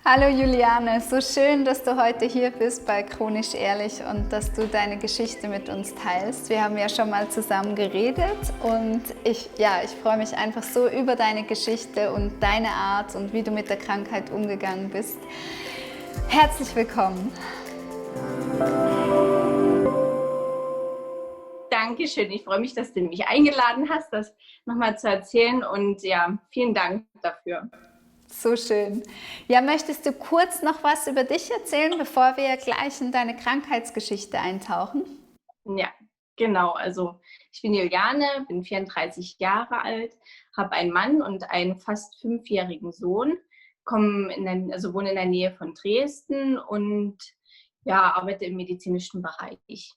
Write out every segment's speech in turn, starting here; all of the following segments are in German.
Hallo Juliane, so schön, dass du heute hier bist bei Chronisch Ehrlich und dass du deine Geschichte mit uns teilst. Wir haben ja schon mal zusammen geredet und ich freue mich einfach so über deine Geschichte und deine Art und wie du mit der Krankheit umgegangen bist. Herzlich willkommen. Dankeschön. Ich freue mich, dass du mich eingeladen hast, das nochmal zu erzählen. Und ja, vielen Dank dafür. So schön. Ja, möchtest du kurz noch was über dich erzählen, bevor wir gleich in deine Krankheitsgeschichte eintauchen? Ja, genau. Also ich bin Juliane, bin 34 Jahre alt, habe einen Mann und einen fast 5-jährigen Sohn, wohne in der Nähe von Dresden und ja, arbeite im medizinischen Bereich.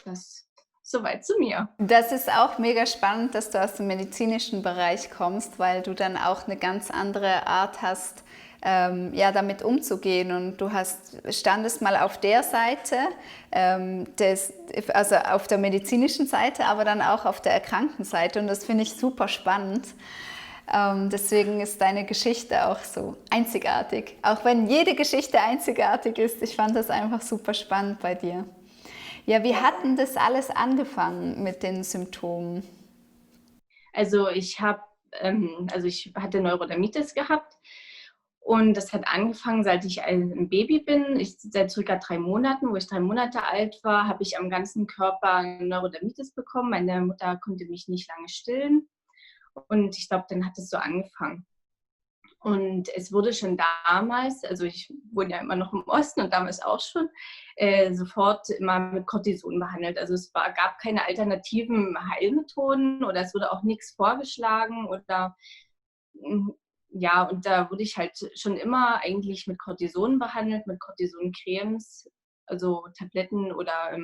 Das soweit zu mir. Das ist auch mega spannend, dass du aus dem medizinischen Bereich kommst, weil du dann auch eine ganz andere Art hast, damit umzugehen. Und standest mal auf der Seite, also auf der medizinischen Seite, aber dann auch auf der erkrankten Seite. Und das finde ich super spannend. Deswegen ist deine Geschichte auch so einzigartig. Auch wenn jede Geschichte einzigartig ist, ich fand das einfach super spannend bei dir. Ja, wie hat denn das alles angefangen mit den Symptomen? Also ich hatte Neurodermitis gehabt und das hat angefangen, seit ich ein Baby bin. Seit circa 3 Monaten, wo ich 3 Monate alt war, habe ich am ganzen Körper Neurodermitis bekommen. Meine Mutter konnte mich nicht lange stillen und ich glaube, dann hat es so angefangen. Und es wurde schon damals, also ich wohne ja immer noch im Osten und damals auch schon, sofort immer mit Cortison behandelt. Also gab keine alternativen Heilmethoden oder es wurde auch nichts vorgeschlagen oder ja, und da wurde ich halt schon immer eigentlich mit Cortison behandelt, mit Cortisoncremes, also Tabletten oder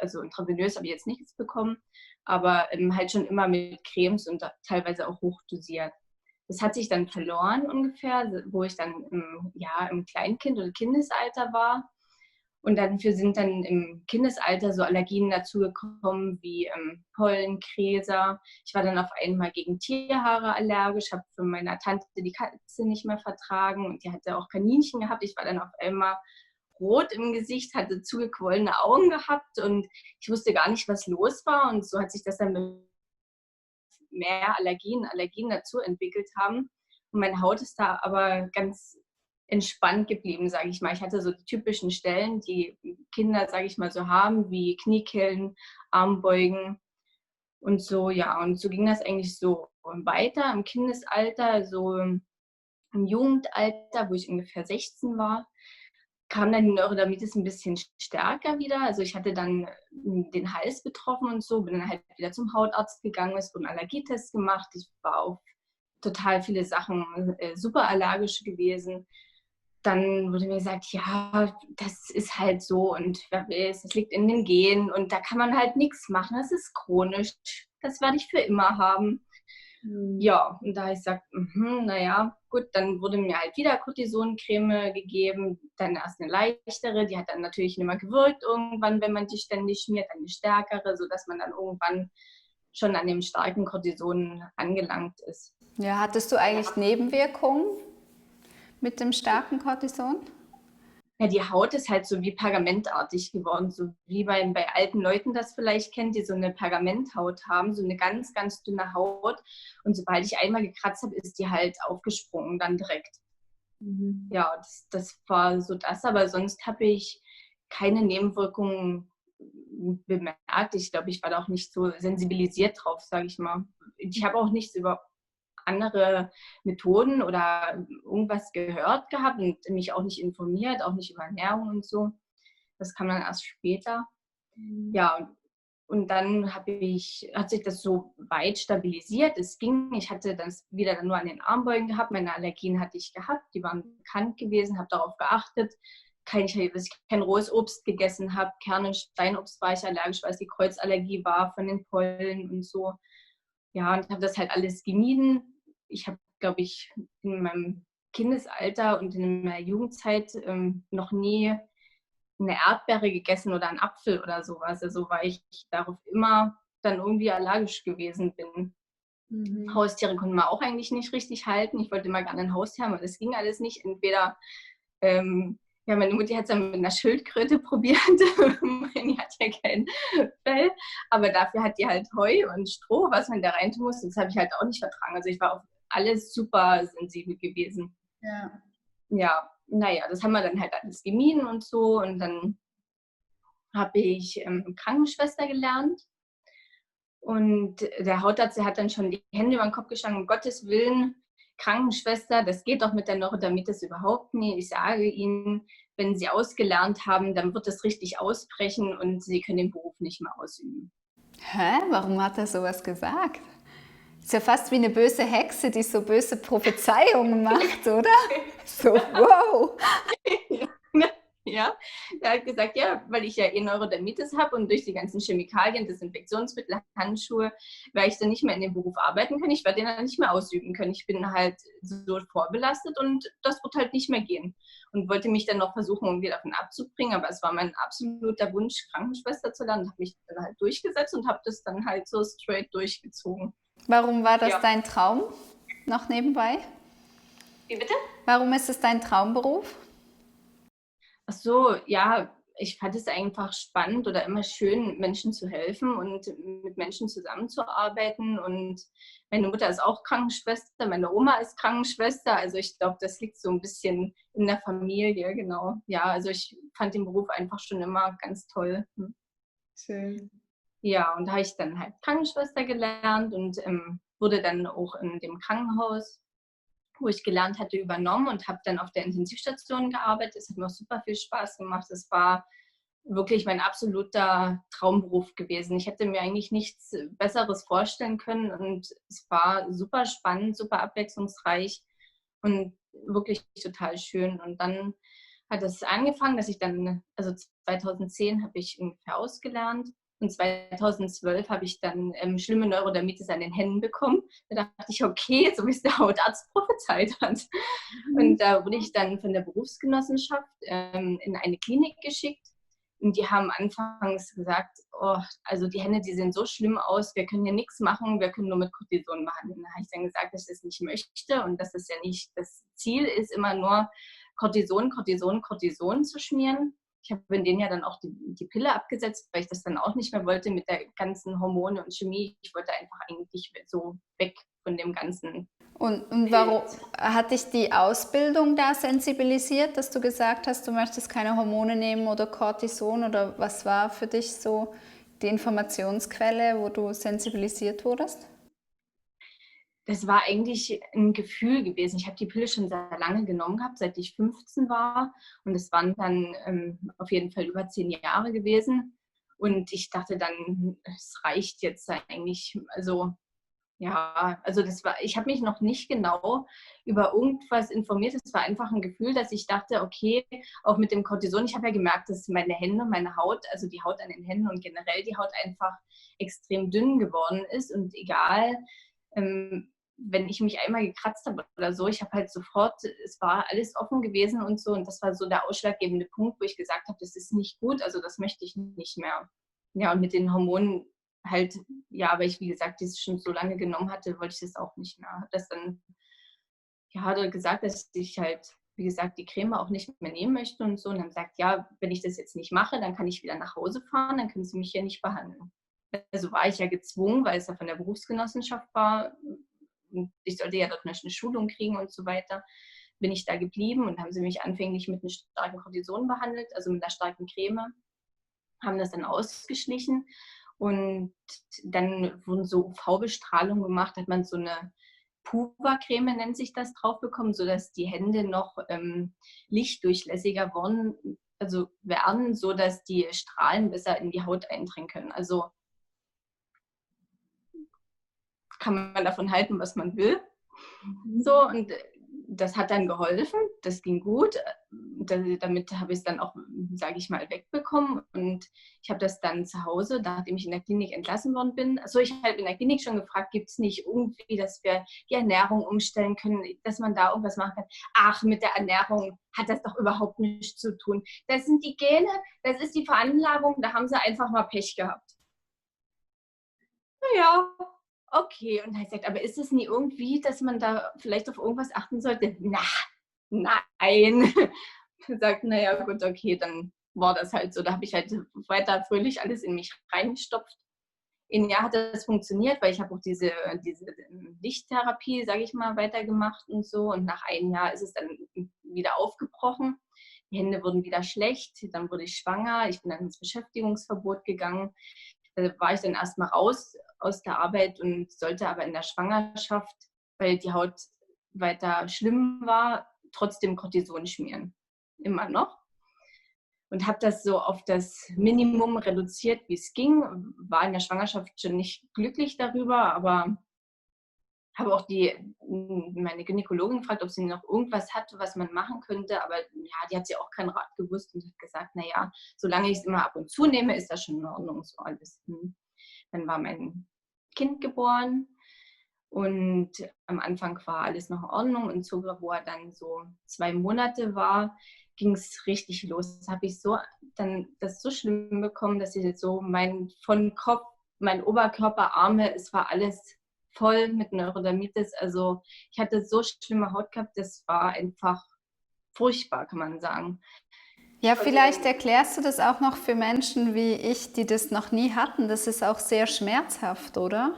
also intravenös habe ich jetzt nichts bekommen, aber halt schon immer mit Cremes und teilweise auch hochdosiert. Das hat sich dann verloren ungefähr, wo ich dann im Kleinkind- oder Kindesalter war. Und dafür sind dann im Kindesalter so Allergien dazugekommen wie Pollen, Gräser. Ich war dann auf einmal gegen Tierhaare allergisch, habe von meiner Tante die Katze nicht mehr vertragen und die hatte auch Kaninchen gehabt. Ich war dann auf einmal rot im Gesicht, hatte zugequollene Augen gehabt und ich wusste gar nicht, was los war. Und so hat sich das dann mit mehr Allergien dazu entwickelt haben. Und meine Haut ist da aber ganz entspannt geblieben, sage ich mal. Ich hatte so die typischen Stellen, die Kinder, sage ich mal, so haben, wie Kniekehlen, Armbeugen und so, ja. Und so ging das eigentlich so weiter im Kindesalter, so im Jugendalter, wo ich ungefähr 16 war, kam dann die Neurodermitis ein bisschen stärker wieder. Also ich hatte dann den Hals betroffen und so, bin dann halt wieder zum Hautarzt gegangen, es wurden Allergietests gemacht. Ich war auf total viele Sachen super allergisch gewesen. Dann wurde mir gesagt, ja, das ist halt so und wer weiß, das liegt in den Genen und da kann man halt nichts machen, das ist chronisch, das werde ich für immer haben. Ja, und da habe ich gesagt, naja, gut, dann wurde mir halt wieder Cortisoncreme gegeben, dann erst eine leichtere, die hat dann natürlich nicht mehr gewirkt irgendwann, wenn man die ständig schmiert, dann eine stärkere, sodass man dann irgendwann schon an dem starken Cortison angelangt ist. Ja, hattest du eigentlich Nebenwirkungen mit dem starken Cortison? Ja, die Haut ist halt so wie pergamentartig geworden, so wie bei alten Leuten das vielleicht kennt, die so eine Pergamenthaut haben, so eine ganz, ganz dünne Haut. Und sobald ich einmal gekratzt habe, ist die halt aufgesprungen, dann direkt. Ja, das war so das, aber sonst habe ich keine Nebenwirkungen bemerkt. Ich glaube, ich war da auch nicht so sensibilisiert drauf, sage ich mal. Ich habe auch nichts über andere Methoden oder irgendwas gehört gehabt und mich auch nicht informiert, auch nicht über Ernährung und so. Das kam dann erst später. Ja, und dann hat sich das so weit stabilisiert. Es ging. Ich hatte das wieder dann nur an den Armbeugen gehabt. Meine Allergien hatte ich gehabt. Die waren bekannt gewesen, habe darauf geachtet. Dass ich kein rohes Obst gegessen habe. Kerne und Steinobst war ich allergisch, weil es die Kreuzallergie war von den Pollen und so. Ja, und habe das halt alles gemieden. Ich habe, glaube ich, in meinem Kindesalter und in meiner Jugendzeit noch nie eine Erdbeere gegessen oder einen Apfel oder sowas. Also weil ich darauf immer dann irgendwie allergisch gewesen bin. Mhm. Haustiere konnte man auch eigentlich nicht richtig halten. Ich wollte immer gerne ein Haustier haben, aber das ging alles nicht. Entweder, ja, meine Mutti hat es dann mit einer Schildkröte probiert. Die hat ja kein Fell, aber dafür hat die halt Heu und Stroh, was man da rein tun muss. Das habe ich halt auch nicht vertragen. Also ich war auf alles super sensibel gewesen. Ja. Ja, naja, das haben wir dann halt alles gemieden und so. Und dann habe ich Krankenschwester gelernt. Und der Hautarzt, der hat dann schon die Hände über den Kopf geschlagen, um Gottes Willen, Krankenschwester, das geht doch mit der Neurodermitis überhaupt nicht. Ich sage Ihnen, wenn Sie ausgelernt haben, dann wird das richtig ausbrechen und Sie können den Beruf nicht mehr ausüben. Hä? Warum hat er sowas gesagt? Ist ja fast wie eine böse Hexe, die so böse Prophezeiungen macht, oder? So, wow. Ja, er hat gesagt, ja, weil ich ja eh Neurodermitis habe und durch die ganzen Chemikalien, Desinfektionsmittel, Handschuhe, werde ich dann nicht mehr in dem Beruf arbeiten können. Ich werde den dann nicht mehr ausüben können. Ich bin halt so vorbelastet und das wird halt nicht mehr gehen. Und wollte mich dann noch versuchen, irgendwie davon abzubringen, aber es war mein absoluter Wunsch, Krankenschwester zu lernen. Habe mich dann halt durchgesetzt und habe das dann halt so straight durchgezogen. Warum war das Ja. dein Traum? Noch nebenbei? Wie bitte? Warum ist es dein Traumberuf? Ach so, ja, ich fand es einfach spannend oder immer schön, Menschen zu helfen und mit Menschen zusammenzuarbeiten. Und meine Mutter ist auch Krankenschwester, meine Oma ist Krankenschwester. Also ich glaube, das liegt so ein bisschen in der Familie, genau. Ja, also ich fand den Beruf einfach schon immer ganz toll. Schön. Ja, und da habe ich dann halt Krankenschwester gelernt und wurde dann auch in dem Krankenhaus, wo ich gelernt hatte, übernommen und habe dann auf der Intensivstation gearbeitet. Es hat mir auch super viel Spaß gemacht. Es war wirklich mein absoluter Traumberuf gewesen. Ich hätte mir eigentlich nichts Besseres vorstellen können und es war super spannend, super abwechslungsreich und wirklich total schön. Und dann hat es angefangen, dass ich dann, also 2010 habe ich ungefähr ausgelernt und 2012 habe ich dann schlimme Neurodermitis an den Händen bekommen. Da dachte ich, okay, so wie es der Hautarzt prophezeit hat. Und da wurde ich dann von der Berufsgenossenschaft in eine Klinik geschickt. Und die haben anfangs gesagt, oh, also die Hände, die sehen so schlimm aus, wir können hier nichts machen, wir können nur mit Cortison behandeln. Da habe ich dann gesagt, dass ich das nicht möchte und dass das ja nicht das Ziel ist, immer nur Cortison, Cortison, Cortison zu schmieren. Ich habe in denen ja dann auch die Pille abgesetzt, weil ich das dann auch nicht mehr wollte mit der ganzen Hormone und Chemie. Ich wollte einfach eigentlich so weg von dem ganzen. Und warum hat dich die Ausbildung da sensibilisiert, dass du gesagt hast, du möchtest keine Hormone nehmen oder Cortison? Oder was war für dich so die Informationsquelle, wo du sensibilisiert wurdest? Das war eigentlich ein Gefühl gewesen. Ich habe die Pille schon sehr lange genommen gehabt, seit ich 15 war. Und es waren dann auf jeden Fall über 10 Jahre gewesen. Und ich dachte dann, es reicht jetzt eigentlich. Also ja, also das war, ich habe mich noch nicht genau über irgendwas informiert. Es war einfach ein Gefühl, dass ich dachte, okay, auch mit dem Cortison, ich habe ja gemerkt, dass meine Hände, meine Haut, also die Haut an den Händen und generell die Haut einfach extrem dünn geworden ist. Und egal, wenn ich mich einmal gekratzt habe oder so, ich habe halt sofort, es war alles offen gewesen und so. Und das war so der ausschlaggebende Punkt, wo ich gesagt habe, das ist nicht gut, also das möchte ich nicht mehr. Ja, und mit den Hormonen halt, ja, weil ich, wie gesagt, das schon so lange genommen hatte, wollte ich das auch nicht mehr. Habe das dann, ja, hat er gesagt, dass ich halt, wie gesagt, die Creme auch nicht mehr nehmen möchte und so. Und dann sagt, ja, wenn ich das jetzt nicht mache, dann kann ich wieder nach Hause fahren, dann können sie mich hier nicht behandeln. Also war ich ja gezwungen, weil es ja von der Berufsgenossenschaft war. Und ich sollte ja dort eine Schulung kriegen und so weiter. Bin ich da geblieben und haben sie mich anfänglich mit einem starken Cortison behandelt, also mit einer starken Creme, haben das dann ausgeschlichen. Und dann wurden so UV-Bestrahlungen gemacht, hat man so eine Puva-Creme, nennt sich das, drauf bekommen, sodass die Hände noch lichtdurchlässiger werden, sodass die Strahlen besser in die Haut eindringen können. Also kann man davon halten, was man will. So, und das hat dann geholfen, das ging gut. Damit habe ich es dann auch, sage ich mal, wegbekommen. Und ich habe das dann zu Hause, nachdem ich in der Klinik entlassen worden bin. Also ich habe in der Klinik schon gefragt, gibt es nicht irgendwie, dass wir die Ernährung umstellen können, dass man da irgendwas machen kann. Ach, mit der Ernährung hat das doch überhaupt nichts zu tun. Das sind die Gene, das ist die Veranlagung, da haben sie einfach mal Pech gehabt. Naja, okay. Und er sagt, aber ist es nie irgendwie, dass man da vielleicht auf irgendwas achten sollte? Na, nein. Er sagt, naja, gut, okay, dann war das halt so. Da habe ich halt weiter fröhlich alles in mich reingestopft. In einem Jahr hat das funktioniert, weil ich habe auch diese Lichttherapie, sage ich mal, weitergemacht und so. Und nach einem Jahr ist es dann wieder aufgebrochen. Die Hände wurden wieder schlecht. Dann wurde ich schwanger. Ich bin dann ins Beschäftigungsverbot gegangen. Da war ich dann erstmal raus aus der Arbeit und sollte aber in der Schwangerschaft, weil die Haut weiter schlimm war, trotzdem Cortison schmieren. Immer noch. Und habe das so auf das Minimum reduziert, wie es ging. War in der Schwangerschaft schon nicht glücklich darüber, aber habe auch meine Gynäkologin gefragt, ob sie noch irgendwas hat, was man machen könnte. Aber ja, die hat sie auch keinen Rat gewusst und hat gesagt, naja, solange ich es immer ab und zu nehme, ist das schon in Ordnung, so alles. Dann war mein Kind geboren und am Anfang war alles noch in Ordnung und so, wo er dann so 2 Monate war, ging es richtig los. Da habe ich so dann das so schlimm bekommen, dass ich jetzt so von Kopf, mein Oberkörper, Arme, es war alles voll mit Neurodermitis. Also ich hatte so schlimme Haut gehabt, das war einfach furchtbar, kann man sagen. Ja, vielleicht erklärst du das auch noch für Menschen wie ich, die das noch nie hatten. Das ist auch sehr schmerzhaft, oder?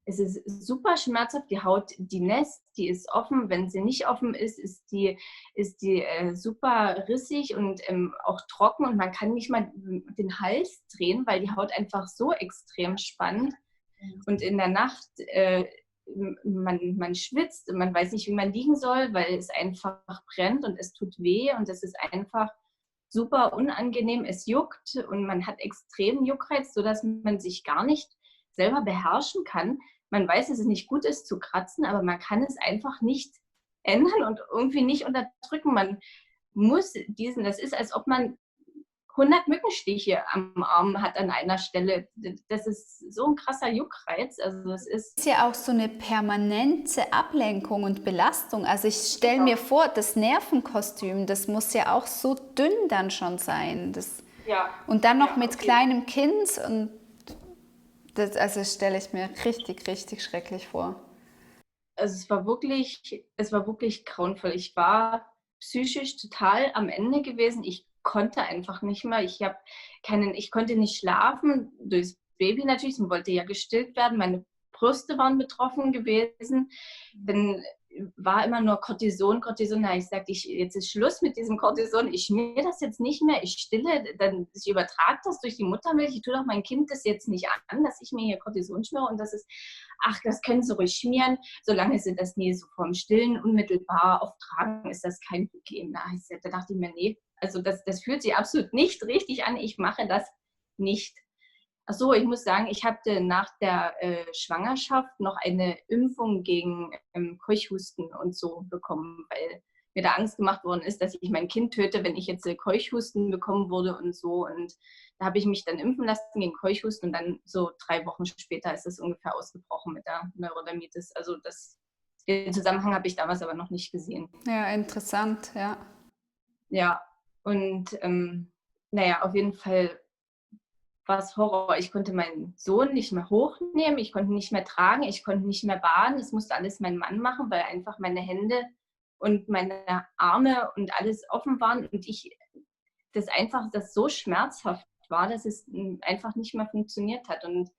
Es ist super schmerzhaft, die Haut, die nässt, die ist offen. Wenn sie nicht offen ist, ist die super rissig und auch trocken und man kann nicht mal den Hals drehen, weil die Haut einfach so extrem spannt. Und in der Nacht, man schwitzt und man weiß nicht, wie man liegen soll, weil es einfach brennt und es tut weh und es ist einfach super unangenehm. Es juckt und man hat extremen Juckreiz, sodass man sich gar nicht selber beherrschen kann. Man weiß, dass es nicht gut ist zu kratzen, aber man kann es einfach nicht ändern und irgendwie nicht unterdrücken. Man muss das ist, als ob man 100 Mückenstiche am Arm hat an einer Stelle. Das ist so ein krasser Juckreiz. Also es ist Ist ja auch so eine permanente Ablenkung und Belastung. Also ich stelle mir vor, das Nervenkostüm, das muss ja auch so dünn dann schon sein. ja, Und dann noch ja, mit okay. kleinem Kind und also stelle ich mir richtig, richtig schrecklich vor. Also es war wirklich grauenvoll. Ich war psychisch total am Ende gewesen. Ich konnte einfach nicht mehr. Ich konnte nicht schlafen durchs Baby natürlich. Es wollte ja gestillt werden. Meine Brüste waren betroffen gewesen. Dann war immer nur Cortison, Cortison. Na, ich sagte, jetzt ist Schluss mit diesem Cortison. Ich schmier das jetzt nicht mehr. Ich stille, ich übertrage das durch die Muttermilch. Ich tue doch mein Kind das jetzt nicht an, dass ich mir hier Cortison schmiere. Und ach, das können Sie ruhig schmieren, solange Sie das nie so vorm Stillen unmittelbar auftragen, ist das kein Problem. Da dachte ich mir, nee, also das fühlt sich absolut nicht richtig an. Ich mache das nicht. Ach so, ich muss sagen, ich hatte nach der Schwangerschaft noch eine Impfung gegen Keuchhusten und so bekommen, weil mir da Angst gemacht worden ist, dass ich mein Kind töte, wenn ich jetzt Keuchhusten bekommen würde und so. Und da habe ich mich dann impfen lassen gegen Keuchhusten und dann so 3 Wochen später ist es ungefähr ausgebrochen mit der Neurodermitis. Also den Zusammenhang habe ich damals aber noch nicht gesehen. Ja, interessant, ja. Ja, und naja, auf jeden Fall war es Horror. Ich konnte meinen Sohn nicht mehr hochnehmen, ich konnte ihn nicht mehr tragen, ich konnte nicht mehr baden. Es musste alles mein Mann machen, weil einfach meine Hände und meine Arme und alles offen waren und das so schmerzhaft war, dass es einfach nicht mehr funktioniert hat. Und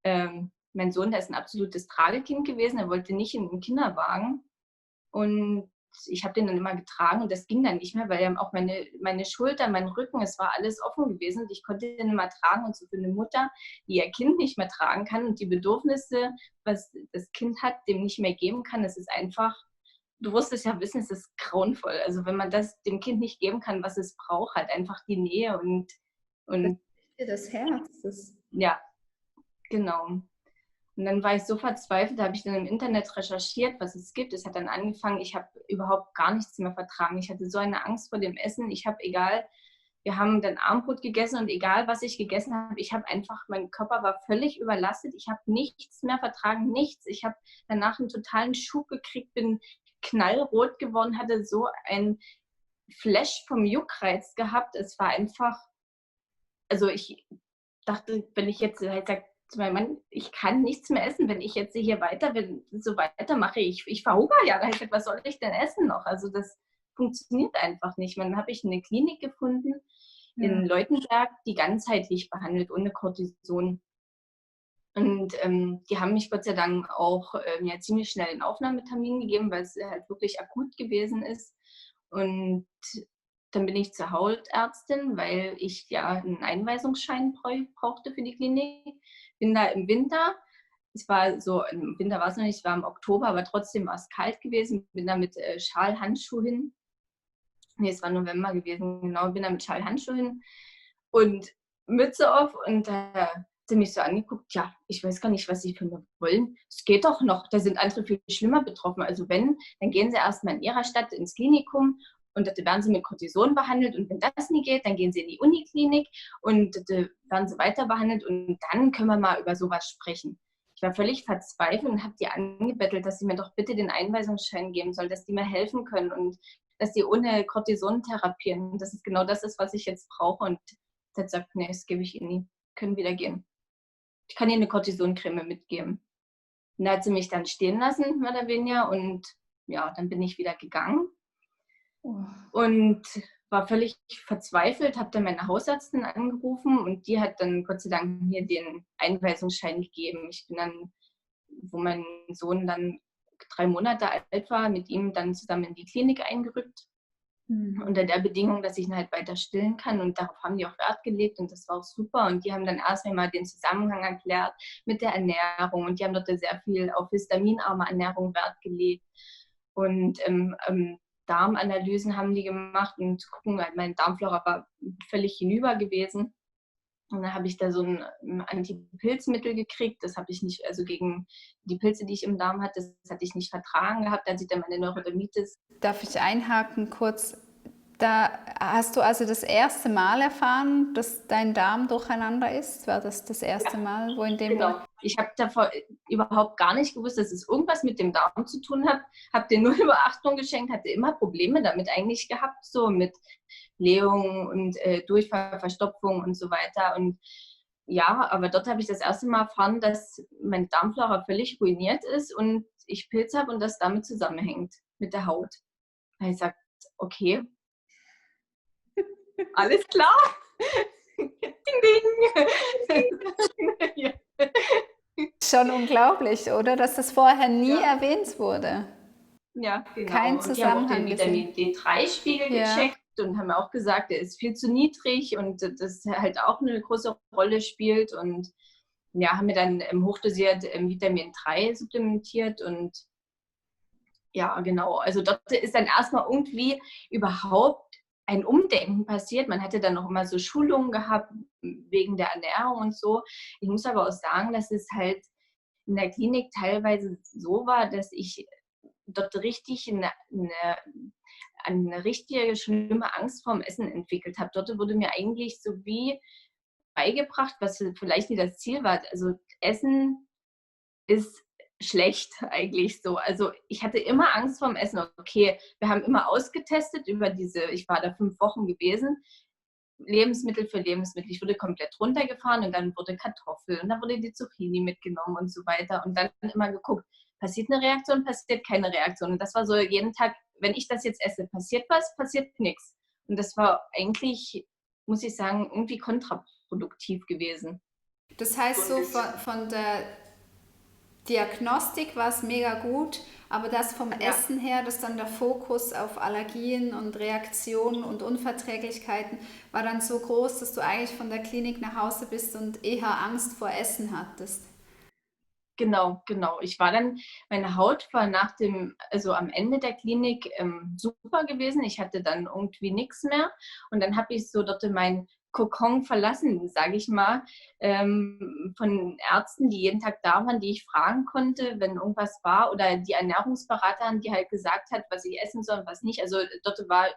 mein Sohn, der ist ein absolutes Tragekind gewesen, er wollte nicht in den Kinderwagen. Und ich habe den dann immer getragen und das ging dann nicht mehr, weil ja auch meine Schulter, mein Rücken, es war alles offen gewesen und ich konnte den immer tragen. Und so für eine Mutter, die ihr Kind nicht mehr tragen kann und die Bedürfnisse, was das Kind hat, dem nicht mehr geben kann, das ist einfach, du wirst es ja wissen, es ist grauenvoll. Also wenn man das dem Kind nicht geben kann, was es braucht, halt einfach die Nähe Das und bricht dir das Herz. ja, genau. Und dann war ich so verzweifelt, da habe ich dann im Internet recherchiert, was es gibt. Es hat dann angefangen, ich habe überhaupt gar nichts mehr vertragen. Ich hatte so eine Angst vor dem Essen. Wir haben dann Abendbrot gegessen und egal, was ich gegessen habe, mein Körper war völlig überlastet. Ich habe nichts mehr vertragen, nichts. Ich habe danach einen totalen Schub gekriegt, bin knallrot geworden, hatte so ein Flash vom Juckreiz gehabt. Es war einfach, also ich dachte, wenn ich jetzt halt sage, zu meinem Mann, ich kann nichts mehr essen, wenn ich jetzt hier so weitermache. Ich verhungere ja. Da habe ich gesagt, was soll ich denn essen noch? Also das funktioniert einfach nicht. Dann habe ich eine Klinik gefunden in Leutenberg, die ganzheitlich behandelt, ohne Cortison. Und die haben mich Gott sei Dank auch mir ziemlich schnell einen Aufnahmetermin gegeben, weil es halt wirklich akut gewesen ist. Und dann bin ich zur Hautärztin, weil ich ja einen Einweisungsschein brauchte für die Klinik. Bin da im Winter, es war so, im Winter war es noch nicht, es war im Oktober, aber trotzdem war es kalt gewesen. Bin da mit Schal, Handschuh hin. Nee, es war November gewesen, genau. Bin da mit Schal, Handschuh hin und Mütze auf und sie mich so angeguckt, ja, ich weiß gar nicht, was Sie von mir wollen. Es geht doch noch, da sind andere viel schlimmer betroffen. Also wenn, dann gehen Sie erstmal in Ihrer Stadt ins Klinikum und da werden Sie mit Cortison behandelt und wenn das nie geht, dann gehen Sie in die Uniklinik und da werden Sie weiter behandelt und dann können wir mal über sowas sprechen. Ich war völlig verzweifelt und habe die angebettelt, dass sie mir doch bitte den Einweisungsschein geben soll, dass die mir helfen können und dass die ohne Cortison therapieren. Das ist genau das ist, was ich jetzt brauche. Und sie hat gesagt, nee, das gebe ich Ihnen nie. Können wieder gehen. Ich kann Ihnen eine Cortisoncreme mitgeben. Und da hat sie mich dann stehen lassen, mehr oder weniger. Und ja, dann bin ich wieder gegangen. Und war völlig verzweifelt, habe dann meine Hausärztin angerufen und die hat dann Gott sei Dank mir den Einweisungsschein gegeben. Ich bin dann, wo mein Sohn dann 3 Monate alt war, mit ihm dann zusammen in die Klinik eingerückt. Unter der Bedingung, dass ich ihn halt weiter stillen kann. Und darauf haben die auch Wert gelegt und das war auch super. Und die haben dann erstmal mal den Zusammenhang erklärt mit der Ernährung. Und die haben dort sehr viel auf histaminarme Ernährung Wert gelegt. Und Darmanalysen haben die gemacht und gucken, halt meine Darmflora war völlig hinüber gewesen. Und dann habe ich da so ein Antipilzmittel gekriegt. Das habe ich nicht, also gegen die Pilze, die ich im Darm hatte, das hatte ich nicht vertragen gehabt. Als ich dann meine Neurodermitis. Darf ich einhaken kurz? Da hast du also das erste Mal erfahren, dass dein Darm durcheinander ist? War das das erste Mal, wo in dem Genau. Ich habe davor überhaupt gar nicht gewusst, dass es irgendwas mit dem Darm zu tun hat. Habe dir null Beachtung geschenkt, hatte immer Probleme damit eigentlich gehabt, so mit Blähung und Durchfall, Verstopfung und so weiter. Und ja, aber dort habe ich das erste Mal erfahren, dass meine Darmflora völlig ruiniert ist und ich Pilz habe und das damit zusammenhängt, mit der Haut. Da habe ich gesagt, okay, alles klar. Ding, ding. Ja. Schon unglaublich, oder? Dass das vorher nie erwähnt wurde. Ja, genau. Kein Zusammenhang. Und die haben auch den Vitamin D3-Spiegel gecheckt und haben auch gesagt, der ist viel zu niedrig und das halt auch eine große Rolle spielt. Und ja, haben mir dann hochdosiert Vitamin 3 supplementiert und ja, genau. Also dort ist dann erstmal irgendwie überhaupt ein Umdenken passiert. Man hatte dann noch immer so Schulungen gehabt wegen der Ernährung und so. Ich muss aber auch sagen, dass es halt in der Klinik teilweise so war, dass ich dort richtig eine richtige schlimme Angst vorm Essen entwickelt habe. Dort wurde mir eigentlich so wie beigebracht, was vielleicht nicht das Ziel war. Also Essen ist schlecht eigentlich so. Also ich hatte immer Angst vorm Essen. Okay, wir haben immer ausgetestet ich war da 5 Wochen gewesen, Lebensmittel für Lebensmittel. Ich wurde komplett runtergefahren und dann wurde Kartoffel und dann wurde die Zucchini mitgenommen und so weiter. Und dann immer geguckt, passiert eine Reaktion, passiert keine Reaktion. Und das war so jeden Tag, wenn ich das jetzt esse, passiert was, passiert nichts. Und das war eigentlich, muss ich sagen, irgendwie kontraproduktiv gewesen. Das heißt, so von der Diagnostik war es mega gut, aber das vom Essen her, dass dann der Fokus auf Allergien und Reaktionen und Unverträglichkeiten war dann so groß, dass du eigentlich von der Klinik nach Hause bist und eher Angst vor Essen hattest. Genau. Ich war dann, meine Haut war also am Ende der Klinik super gewesen. Ich hatte dann irgendwie nichts mehr und dann habe ich so dort meinen Kokon verlassen, sage ich mal, von Ärzten, die jeden Tag da waren, die ich fragen konnte, wenn irgendwas war oder die Ernährungsberaterin, die halt gesagt hat, was ich essen soll und was nicht. Also dort war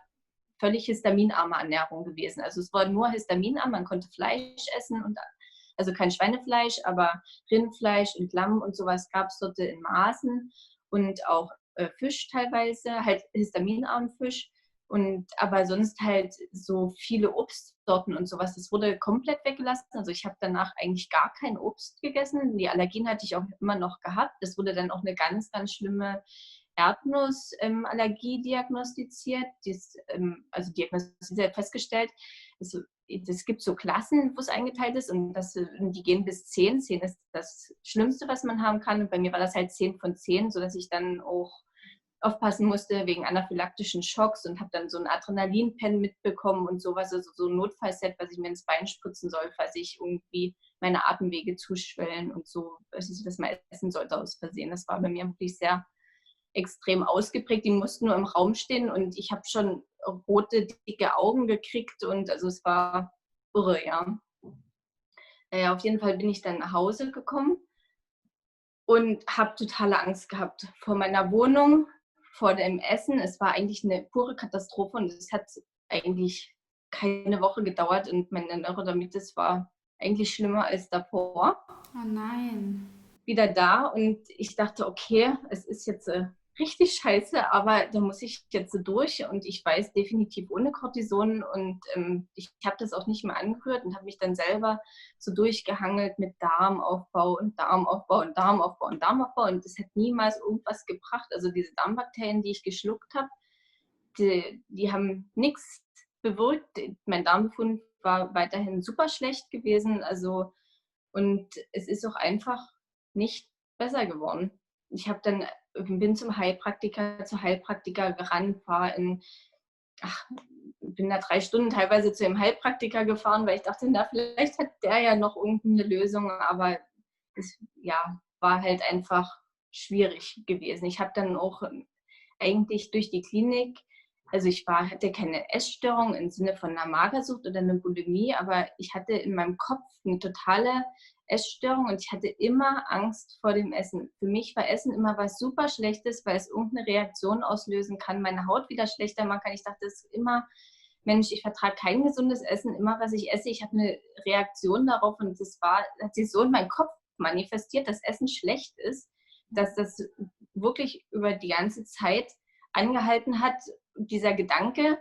völlig histaminarme Ernährung gewesen. Also es war nur histaminarm, man konnte Fleisch essen und also kein Schweinefleisch, aber Rindfleisch und Lamm und sowas gab es dort in Maßen und auch Fisch teilweise, halt histaminarmen Fisch. Aber sonst halt so viele Obstsorten und sowas, das wurde komplett weggelassen. Also ich habe danach eigentlich gar kein Obst gegessen. Die Allergien hatte ich auch immer noch gehabt. Das wurde dann auch eine ganz, ganz schlimme Erdnussallergie diagnostiziert. Also diagnostiziert festgestellt. Es gibt so Klassen, wo es eingeteilt ist, und die gehen bis 10. 10 ist das Schlimmste, was man haben kann. Und bei mir war das halt 10 von 10, sodass ich dann auch aufpassen musste wegen anaphylaktischen Schocks und habe dann so ein Adrenalinpen mitbekommen und sowas, also so ein Notfallset, was ich mir ins Bein spritzen soll, falls ich irgendwie meine Atemwege zuschwellen und so, dass ich das mal essen sollte aus Versehen. Das war bei mir wirklich sehr extrem ausgeprägt. Die mussten nur im Raum stehen und ich habe schon rote, dicke Augen gekriegt und also es war irre, ja. Naja, auf jeden Fall bin ich dann nach Hause gekommen und habe totale Angst gehabt vor meiner Wohnung, vor dem Essen. Es war eigentlich eine pure Katastrophe und es hat eigentlich keine Woche gedauert und meine Neurodermitis war eigentlich schlimmer als davor. Oh nein. Wieder da und ich dachte, okay, es ist jetzt richtig scheiße, aber da muss ich jetzt durch und ich weiß definitiv ohne Cortison und ich habe das auch nicht mehr angerührt und habe mich dann selber so durchgehangelt mit Darmaufbau und Darmaufbau und Darmaufbau und Darmaufbau und das hat niemals irgendwas gebracht. Also diese Darmbakterien, die ich geschluckt habe, die haben nichts bewirkt. Mein Darmbefund war weiterhin super schlecht gewesen, also und es ist auch einfach nicht besser geworden. Bin zur Heilpraktiker gerannt, bin da 3 Stunden teilweise zu dem Heilpraktiker gefahren, weil ich dachte, na, vielleicht hat der ja noch irgendeine Lösung, aber es ja, war halt einfach schwierig gewesen. Ich habe dann auch eigentlich durch die Klinik, also hatte keine Essstörung im Sinne von einer Magersucht oder einer Bulimie, aber ich hatte in meinem Kopf eine totale Essstörung und ich hatte immer Angst vor dem Essen. Für mich war Essen immer was super Schlechtes, weil es irgendeine Reaktion auslösen kann, meine Haut wieder schlechter machen kann. Ich dachte, es ist immer, Mensch, ich vertrage kein gesundes Essen, immer was ich esse, ich habe eine Reaktion darauf und hat sich so in meinem Kopf manifestiert, dass Essen schlecht ist, dass das wirklich über die ganze Zeit angehalten hat, dieser Gedanke,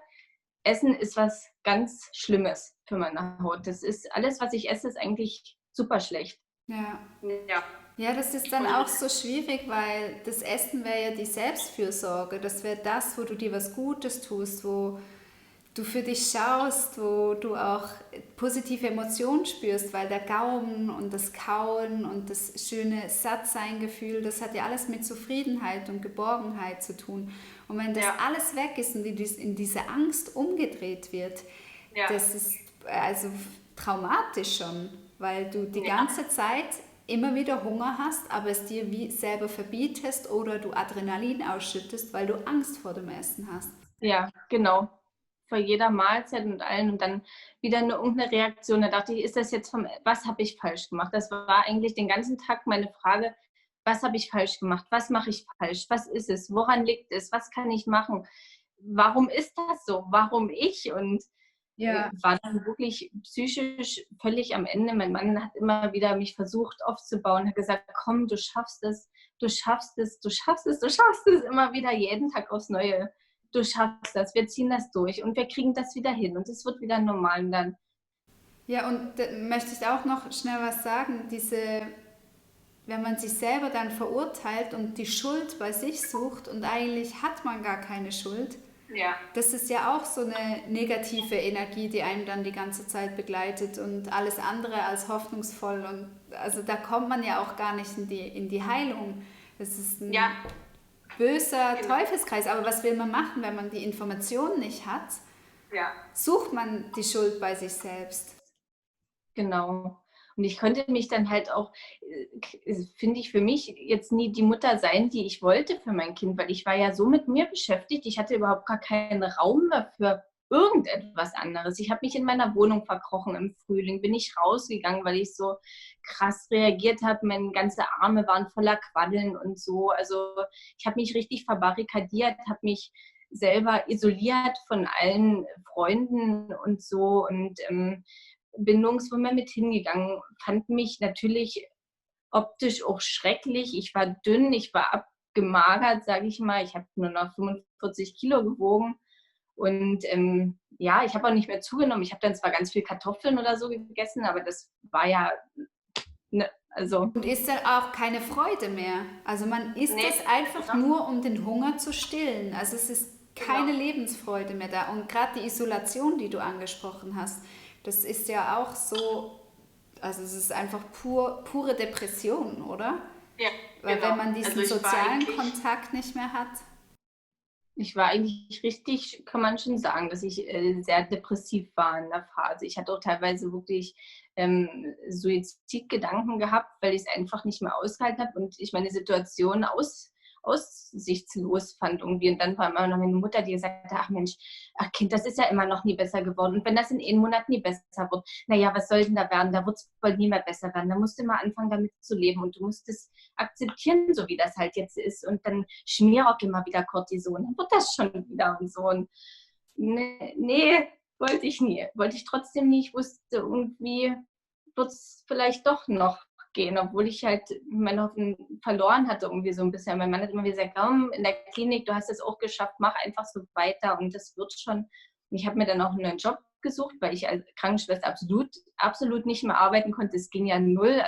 Essen ist was ganz Schlimmes für meine Haut. Das ist alles, was ich esse, ist eigentlich super schlecht. Ja. Ja. Ja, das ist dann auch so schwierig, weil das Essen wäre ja die Selbstfürsorge. Das wäre das, wo du dir was Gutes tust, wo du für dich schaust, wo du auch positive Emotionen spürst, weil der Gaumen und das Kauen und das schöne Sattsein-Gefühl, das hat ja alles mit Zufriedenheit und Geborgenheit zu tun. Und wenn das alles weg ist und in diese Angst umgedreht wird, das ist also traumatisch schon, weil du die ganze Zeit immer wieder Hunger hast, aber es dir wie selber verbietest oder du Adrenalin ausschüttest, weil du Angst vor dem Essen hast. Ja, genau. Vor jeder Mahlzeit und allen und dann wieder irgendeine Reaktion. Da dachte ich, was habe ich falsch gemacht? Das war eigentlich den ganzen Tag meine Frage, was habe ich falsch gemacht? Was mache ich falsch? Was ist es? Woran liegt es? Was kann ich machen? Warum ist das so? Warum ich? Und war dann wirklich psychisch völlig am Ende. Mein Mann hat immer wieder mich versucht aufzubauen, hat gesagt, komm, du schaffst es, du schaffst es, du schaffst es, du schaffst es, immer wieder jeden Tag aufs Neue. Du schaffst das, wir ziehen das durch und wir kriegen das wieder hin und es wird wieder normal. Und dann Ja, und da möchte ich auch noch schnell was sagen, wenn man sich selber dann verurteilt und die Schuld bei sich sucht und eigentlich hat man gar keine Schuld, das ist ja auch so eine negative Energie, die einen dann die ganze Zeit begleitet und alles andere als hoffnungsvoll. Und also da kommt man ja auch gar nicht in die Heilung. Das ist ein böser Teufelskreis. Aber was will man machen, wenn man die Informationen nicht hat? Sucht man die Schuld bei sich selbst. Genau. Und ich konnte mich dann halt auch, finde ich, für mich jetzt nie die Mutter sein, die ich wollte für mein Kind, weil ich war ja so mit mir beschäftigt, ich hatte überhaupt gar keinen Raum mehr für irgendetwas anderes. Ich habe mich in meiner Wohnung verkrochen im Frühling, bin ich rausgegangen, weil ich so krass reagiert habe. Meine ganzen Arme waren voller Quaddeln und so. Also ich habe mich richtig verbarrikadiert, habe mich selber isoliert von allen Freunden und so und bin nirgendwo mehr mit hingegangen, fand mich natürlich optisch auch schrecklich. Ich war dünn, ich war abgemagert, sage ich mal. Ich habe nur noch 45 Kilo gewogen Und ja, ich habe auch nicht mehr zugenommen. Ich habe dann zwar ganz viel Kartoffeln oder so gegessen, aber das war ja, ne, also, Und ist dann auch keine Freude mehr. Also man isst nee, es einfach genau, nur, um den Hunger zu stillen. Also es ist keine genau. Lebensfreude mehr da. Und gerade die Isolation, die du angesprochen hast, das ist ja auch so, also es ist einfach pure Depression, oder? Ja, Weil wenn genau. man Also diesen sozialen Kontakt nicht mehr hat. ich war eigentlich richtig, kann man schon sagen, dass ich sehr depressiv war in der Phase. Ich hatte auch teilweise wirklich Suizidgedanken gehabt, weil ich es einfach nicht mehr ausgehalten habe und ich meine Situation aussichtslos fand irgendwie. Und dann war immer noch meine Mutter, die gesagt hat, ach Mensch, ach Kind, das ist ja immer noch nie besser geworden. Und wenn das in 1 Monat nie besser wird, naja, was soll denn da werden? Da wird es wohl nie mehr besser werden. Da musst du mal anfangen, damit zu leben und du musst es akzeptieren, so wie das halt jetzt ist. Und dann Schmierrock immer wieder Cortison, dann wird das schon wieder und so. Und nee, wollte ich nie. Wollte ich trotzdem nie. Ich wusste, irgendwie wird es vielleicht doch noch gehen, obwohl ich halt meine Hoffnung verloren hatte irgendwie so ein bisschen. Mein Mann hat immer wieder gesagt, komm, in der Klinik, du hast es auch geschafft, mach einfach so weiter und das wird schon. Und ich habe mir dann auch einen neuen Job gesucht, weil ich als Krankenschwester absolut nicht mehr arbeiten konnte. Es ging ja null.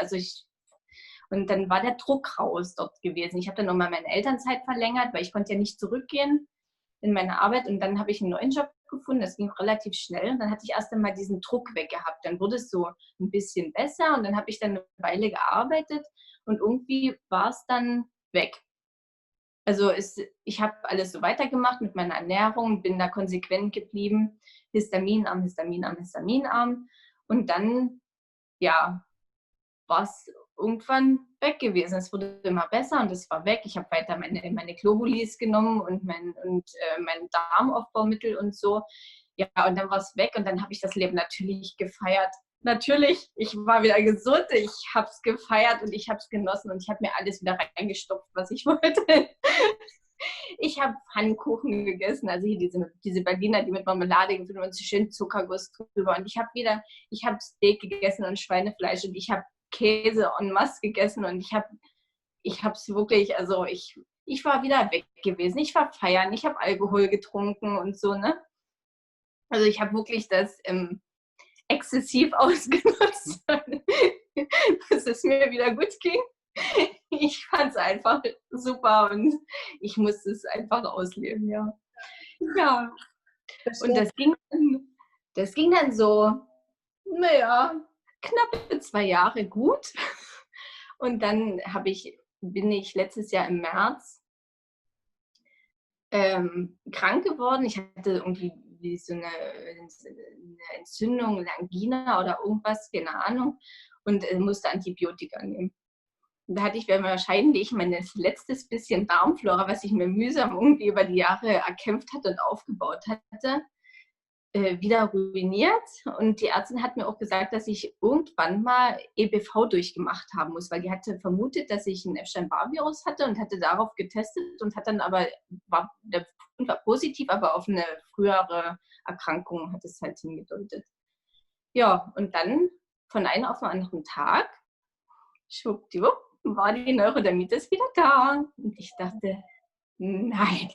Und dann war der Druck raus dort gewesen. Ich habe dann nochmal meine Elternzeit verlängert, weil ich konnte ja nicht zurückgehen in meine Arbeit. Und dann habe ich einen neuen Job gefunden. Das ging relativ schnell. Und dann hatte ich erst einmal diesen Druck weggehabt. Dann wurde es so ein bisschen besser. Und dann habe ich dann eine Weile gearbeitet. Und irgendwie war es dann weg. Also ich habe alles so weitergemacht mit meiner Ernährung, bin da konsequent geblieben. Histaminarm, Histaminarm, Histaminarm. Und dann, ja, war es irgendwann weg gewesen. Es wurde immer besser und es war weg. Ich habe weiter meine Globulis genommen und mein Darmaufbaumittel und so. Ja, und dann war es weg und dann habe ich das Leben natürlich gefeiert. Natürlich, ich war wieder gesund, ich habe es gefeiert und ich habe es genossen und ich habe mir alles wieder reingestopft, was ich wollte. Ich habe Pfannkuchen gegessen, also hier diese Berliner, die mit Marmelade gefüllt und so schön Zuckerguss drüber. Und ich habe Steak gegessen und Schweinefleisch und ich habe Käse en masse gegessen und ich habe es wirklich, also ich war wieder weg gewesen. Ich war feiern, ich habe Alkohol getrunken und so, ne? Also ich habe wirklich das exzessiv ausgenutzt, dass es mir wieder gut ging. Ich fand es einfach super und ich musste es einfach ausleben, ja. Ja, und das ging dann so, naja, knappe 2 Jahre gut. Und dann bin ich letztes Jahr im März krank geworden. Ich hatte irgendwie wie so eine Entzündung, eine Angina oder irgendwas, keine Ahnung, und musste Antibiotika nehmen. Und da hatte ich wahrscheinlich mein letztes bisschen Darmflora, was ich mir mühsam irgendwie über die Jahre erkämpft hatte und aufgebaut hatte, wieder ruiniert. Und die Ärztin hat mir auch gesagt, dass ich irgendwann mal EBV durchgemacht haben muss, weil die hatte vermutet, dass ich ein Epstein-Barr-Virus hatte und hatte darauf getestet und hat dann aber, der Befund war positiv, aber auf eine frühere Erkrankung hat es halt hingedeutet. Ja, und dann von einem auf den anderen Tag, schwuppdiwupp, war die Neurodermitis wieder da. Und ich dachte, nein.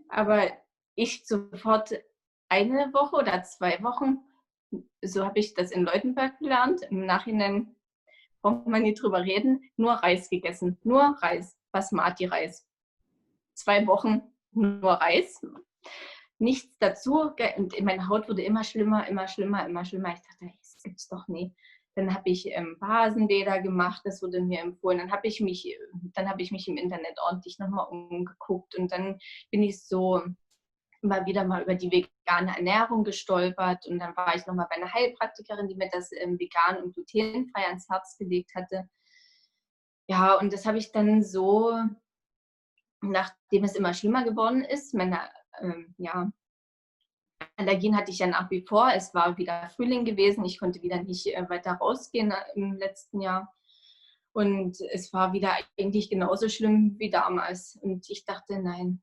Aber ich sofort 1 Woche oder 2 Wochen, so habe ich das in Leutenberg gelernt. Im Nachhinein braucht man nicht drüber reden, nur Reis gegessen. Nur Reis, Basmati-Reis. 2 Wochen nur Reis. Nichts dazu. Und meine Haut wurde immer schlimmer, immer schlimmer, immer schlimmer. Ich dachte, das gibt's doch nie. Dann habe ich Basenbäder gemacht, das wurde mir empfohlen. Dann habe ich mich im Internet ordentlich nochmal umgeguckt und dann bin ich so immer wieder mal über die vegane Ernährung gestolpert und dann war ich nochmal bei einer Heilpraktikerin, die mir das vegan und glutenfrei ans Herz gelegt hatte. Ja, und das habe ich dann so, nachdem es immer schlimmer geworden ist, meine Allergien hatte ich ja nach wie vor. Es war wieder Frühling gewesen. Ich konnte wieder nicht weiter rausgehen im letzten Jahr. Und es war wieder eigentlich genauso schlimm wie damals. Und ich dachte, nein,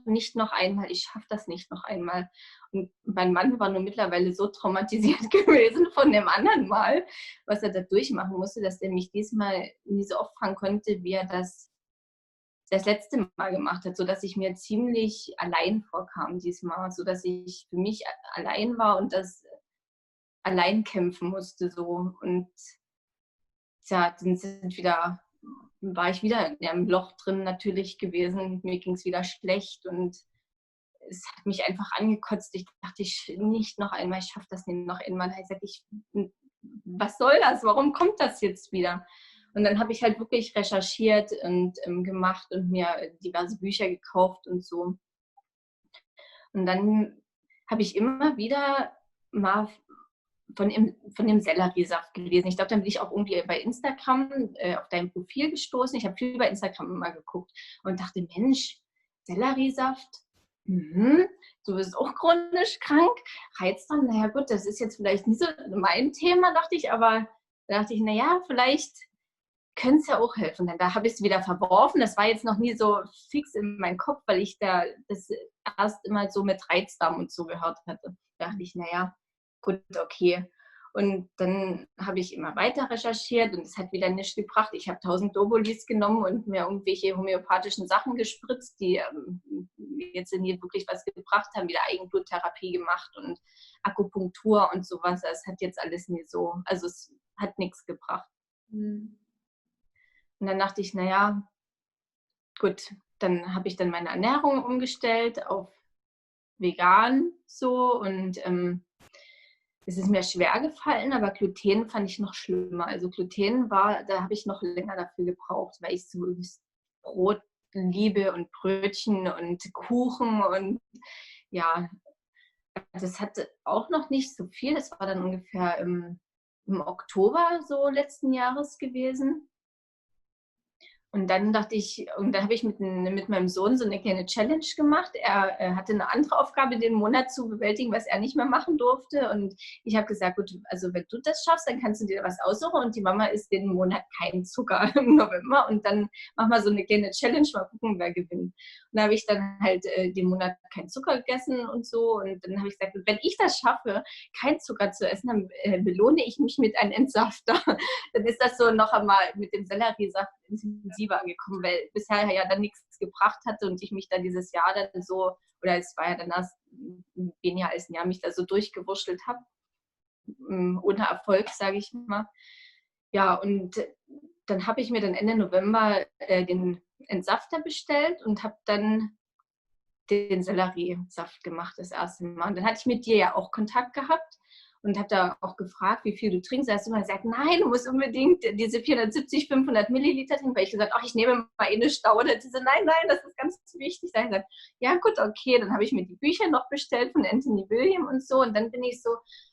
nicht noch einmal. Ich schaffe das nicht noch einmal. Und mein Mann war nur mittlerweile so traumatisiert gewesen von dem anderen Mal, was er da durchmachen musste, dass er mich diesmal nie so oft fragen konnte, wie er das das letzte Mal gemacht hat, sodass ich mir ziemlich allein vorkam diesmal, sodass ich für mich allein war und das allein kämpfen musste so. Und ja, war ich wieder in einem Loch drin natürlich gewesen. Mir ging es wieder schlecht und es hat mich einfach angekotzt. Ich dachte, nicht noch einmal, ich schaffe das nicht noch einmal. Da habe ich gesagt, was soll das? Warum kommt das jetzt wieder? Und dann habe ich halt wirklich recherchiert und gemacht und mir diverse Bücher gekauft und so. Und dann habe ich immer wieder mal von dem Selleriesaft gelesen. Ich glaube, dann bin ich auch irgendwie bei Instagram auf dein Profil gestoßen. Ich habe viel bei Instagram immer geguckt und dachte, Mensch, Selleriesaft, du bist auch chronisch krank, reizt dann, naja gut, das ist jetzt vielleicht nicht so mein Thema, dachte ich, aber da dachte ich, naja, vielleicht könnte es ja auch helfen. Denn da habe ich es wieder verworfen. Das war jetzt noch nie so fix in meinem Kopf, weil ich das erst immer so mit Reizdarm und so gehört hatte. Da dachte ich, naja, gut, okay. Und dann habe ich immer weiter recherchiert und es hat wieder nichts gebracht. Ich habe 1000 Dobolis genommen und mir irgendwelche homöopathischen Sachen gespritzt, die jetzt nie wirklich was gebracht haben, wieder Eigenbluttherapie gemacht und Akupunktur und sowas. Das hat jetzt alles nie so, also es hat nichts gebracht. Und dann dachte ich, naja, gut, dann habe ich dann meine Ernährung umgestellt auf vegan so und es ist mir schwer gefallen, aber Gluten fand ich noch schlimmer. Also Gluten da habe ich noch länger dafür gebraucht, weil ich so Brot liebe und Brötchen und Kuchen und ja, das hatte auch noch nicht so viel. Das war dann ungefähr im Oktober so letzten Jahres gewesen. Und dann dachte ich, und dann habe ich mit meinem Sohn so eine kleine Challenge gemacht. Er hatte eine andere Aufgabe, den Monat zu bewältigen, was er nicht mehr machen durfte. Und ich habe gesagt, gut, also wenn du das schaffst, dann kannst du dir was aussuchen. Und die Mama isst den Monat keinen Zucker im November. Und dann machen wir so eine kleine Challenge, mal gucken, wer gewinnt. Und da habe ich dann halt den Monat keinen Zucker gegessen und so. Und dann habe ich gesagt, wenn ich das schaffe, keinen Zucker zu essen, dann belohne ich mich mit einem Entsafter. Dann ist das so noch einmal mit dem Selleriesaft intensiver angekommen, weil bisher ja dann nichts gebracht hatte und ich mich dann dieses Jahr dann so, oder es war ja dann erst weniger als ein Jahr, mich da so durchgewurschtelt habe, ohne Erfolg, sage ich mal. Ja, und dann habe ich mir dann Ende November den Entsafter bestellt und habe dann den Selleriesaft gemacht das erste Mal. Und dann hatte ich mit dir ja auch Kontakt gehabt und habe da auch gefragt, wie viel du trinkst. Da hast du immer gesagt, nein, du musst unbedingt diese 470, 500 Milliliter trinken. Weil ich gesagt, ach, ich nehme mal eine Staude. Sie so, nein, das ist ganz wichtig. Da habe ich gesagt, ja gut, okay. Dann habe ich mir die Bücher noch bestellt von Anthony William und so. Und dann bin ich so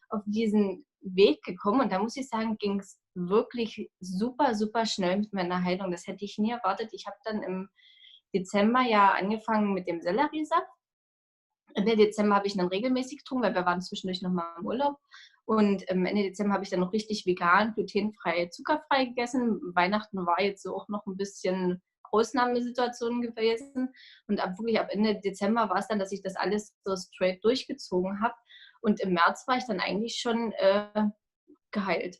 auf diesen Weg gekommen. Und da muss ich sagen, ging es wirklich super, super schnell mit meiner Heilung. Das hätte ich nie erwartet. Ich habe dann im Dezember ja angefangen mit dem Selleriesaft. Ende Dezember habe ich dann regelmäßig getrunken, weil wir waren zwischendurch nochmal im Urlaub. Und Ende Dezember habe ich dann noch richtig vegan, glutenfrei, zuckerfrei gegessen. Weihnachten war jetzt so auch noch ein bisschen Ausnahmesituation gewesen. Und wirklich ab Ende Dezember war es dann, dass ich das alles so straight durchgezogen habe. Und im März war ich dann eigentlich schon geheilt.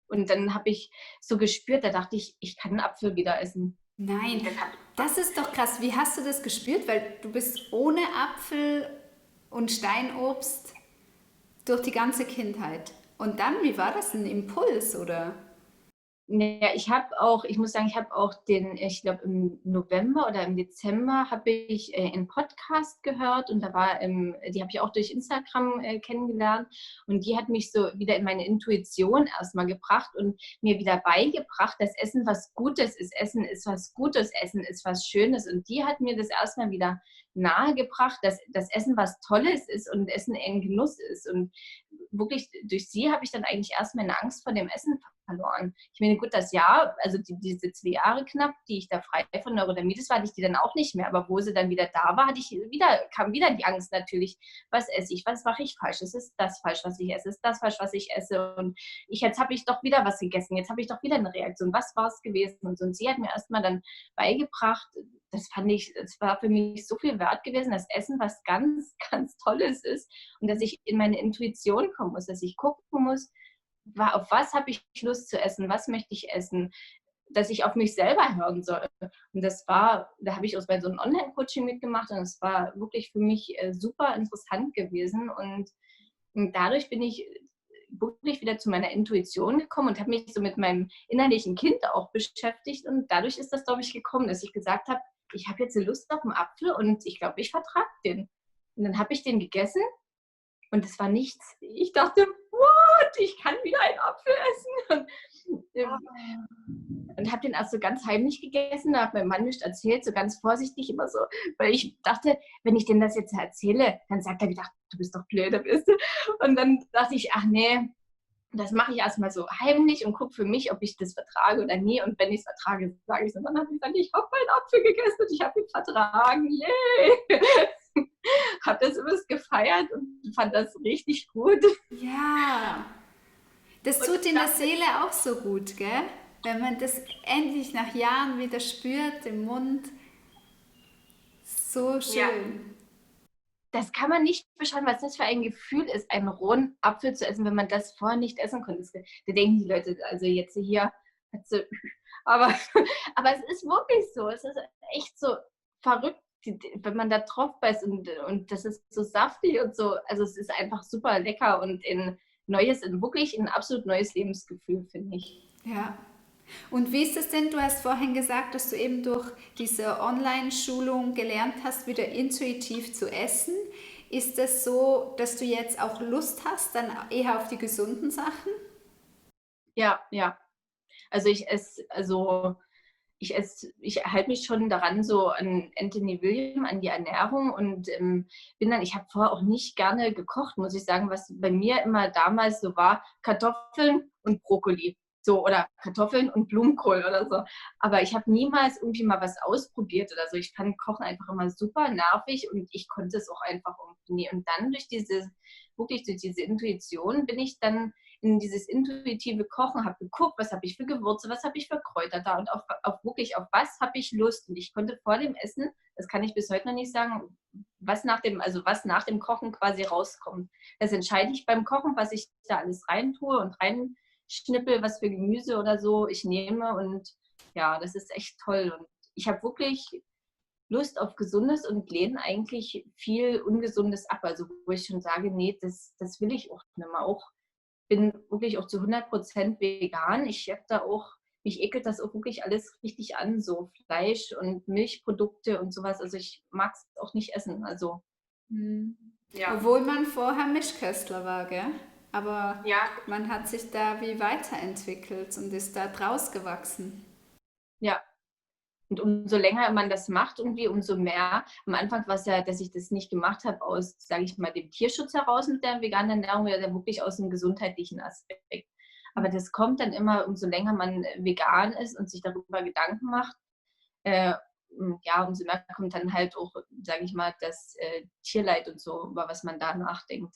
Und dann habe ich so gespürt, da dachte ich, ich kann einen Apfel wieder essen. Nein, das ist doch krass. Wie hast du das gespürt? Weil du bist ohne Apfel und Steinobst durch die ganze Kindheit. Und dann, wie war das, ein Impuls, oder? Ja, ich muss sagen, ich habe auch ich glaube im November oder im Dezember habe ich einen Podcast gehört und die habe ich auch durch Instagram kennengelernt und die hat mich so wieder in meine Intuition erstmal gebracht und mir wieder beigebracht, dass Essen was Gutes ist, Essen ist was Gutes, Essen ist was Schönes und die hat mir das erstmal wieder nahegebracht, dass das Essen was Tolles ist und Essen ein Genuss ist und wirklich durch sie habe ich dann eigentlich erst meine Angst vor dem Essen verloren. Ich meine, gut, das Jahr, also diese 2 Jahre knapp, die ich da frei von Neurodermitis war, hatte ich die dann auch nicht mehr. Aber wo sie dann wieder da war, kam wieder die Angst natürlich. Was esse ich? Was mache ich falsch? Ist das falsch, was ich esse? Ist das falsch, was ich esse? Und jetzt habe ich doch wieder was gegessen. Jetzt habe ich doch wieder eine Reaktion. Was war es gewesen? Und so. Und sie hat mir erstmal dann beigebracht, das war für mich so viel wert gewesen, dass Essen was ganz, ganz Tolles ist und dass ich in meine Intuition kommen muss, dass ich gucken muss, auf was habe ich Lust zu essen, was möchte ich essen, dass ich auf mich selber hören soll. Und da habe ich auch bei so einem Online-Coaching mitgemacht und es war wirklich für mich super interessant gewesen. Und dadurch bin ich wirklich wieder zu meiner Intuition gekommen und habe mich so mit meinem innerlichen Kind auch beschäftigt. Und dadurch ist das, glaube ich, gekommen, dass ich gesagt habe, ich habe jetzt eine Lust auf einen Apfel und ich glaube, ich vertrage den. Und dann habe ich den gegessen und es war nichts. Ich dachte, what? Ich kann wieder einen Apfel essen. Und habe den erst so ganz heimlich gegessen. Da hat mein Mann nicht erzählt, so ganz vorsichtig immer so. Weil ich dachte, wenn ich dem das jetzt erzähle, dann sagt er wieder, du bist doch blöd, bist du. Und dann dachte ich, ach nee, das mache ich erstmal so heimlich und gucke für mich, ob ich das vertrage oder nie. Und wenn ich es vertrage, sage ich es. Und dann habe ich gesagt, ich habe meinen Apfel gegessen und ich habe ihn vertragen. Yay! Habe das übrigens gefeiert und fand das richtig gut. Ja, das tut in der Seele auch so gut, gell? Wenn man das endlich nach Jahren wieder spürt im Mund. So schön. Ja. Das kann man nicht beschreiben, was das für ein Gefühl ist, einen rohen Apfel zu essen, wenn man das vorher nicht essen konnte. Da denken die Leute, also jetzt hier, aber es ist wirklich so. Es ist echt so verrückt, wenn man da drauf beißt und das ist so saftig und so. Also es ist einfach super lecker und wirklich ein absolut neues Lebensgefühl, finde ich. Ja. Und wie ist es denn? Du hast vorhin gesagt, dass du eben durch diese Online-Schulung gelernt hast, wieder intuitiv zu essen. Ist es so, dass du jetzt auch Lust hast, dann eher auf die gesunden Sachen? Ja, ja. Also ich halte mich schon daran, so an Anthony William, an die Ernährung und ich habe vorher auch nicht gerne gekocht, muss ich sagen, was bei mir immer damals so war, Kartoffeln und Brokkoli. So, oder Kartoffeln und Blumenkohl oder so. Aber ich habe niemals irgendwie mal was ausprobiert oder so. Ich fand Kochen einfach immer super nervig und ich konnte es auch einfach irgendwie nie. Und dann wirklich durch diese Intuition bin ich dann in dieses intuitive Kochen, habe geguckt, was habe ich für Gewürze, was habe ich für Kräuter da und wirklich auf was habe ich Lust. Und ich konnte vor dem Essen, das kann ich bis heute noch nicht sagen, was nach dem Kochen quasi rauskommt. Das entscheide ich beim Kochen, was ich da alles reintue und reinschnippel, was für Gemüse oder so ich nehme. Und ja, das ist echt toll. Und ich habe wirklich Lust auf Gesundes und lehne eigentlich viel Ungesundes ab. Also wo ich schon sage, nee, das will ich auch nicht mehr. Bin wirklich auch zu 100% vegan. Mich ekelt das auch wirklich alles richtig an, so Fleisch und Milchprodukte und sowas. Also ich mag es auch nicht essen. Also, ja. Obwohl man vorher Mischköstler war, gell? Aber ja, man hat sich da wie weiterentwickelt und ist da draus gewachsen. ja. Und umso länger man das macht, irgendwie, umso mehr. Am Anfang war es ja, dass ich das nicht gemacht habe aus, sage ich mal, dem Tierschutz heraus mit der veganen Ernährung, oder wirklich aus dem gesundheitlichen Aspekt. Aber das kommt dann immer, umso länger man vegan ist und sich darüber Gedanken macht, ja, umso mehr kommt dann halt auch, sage ich mal, das Tierleid und so, über was man da nachdenkt.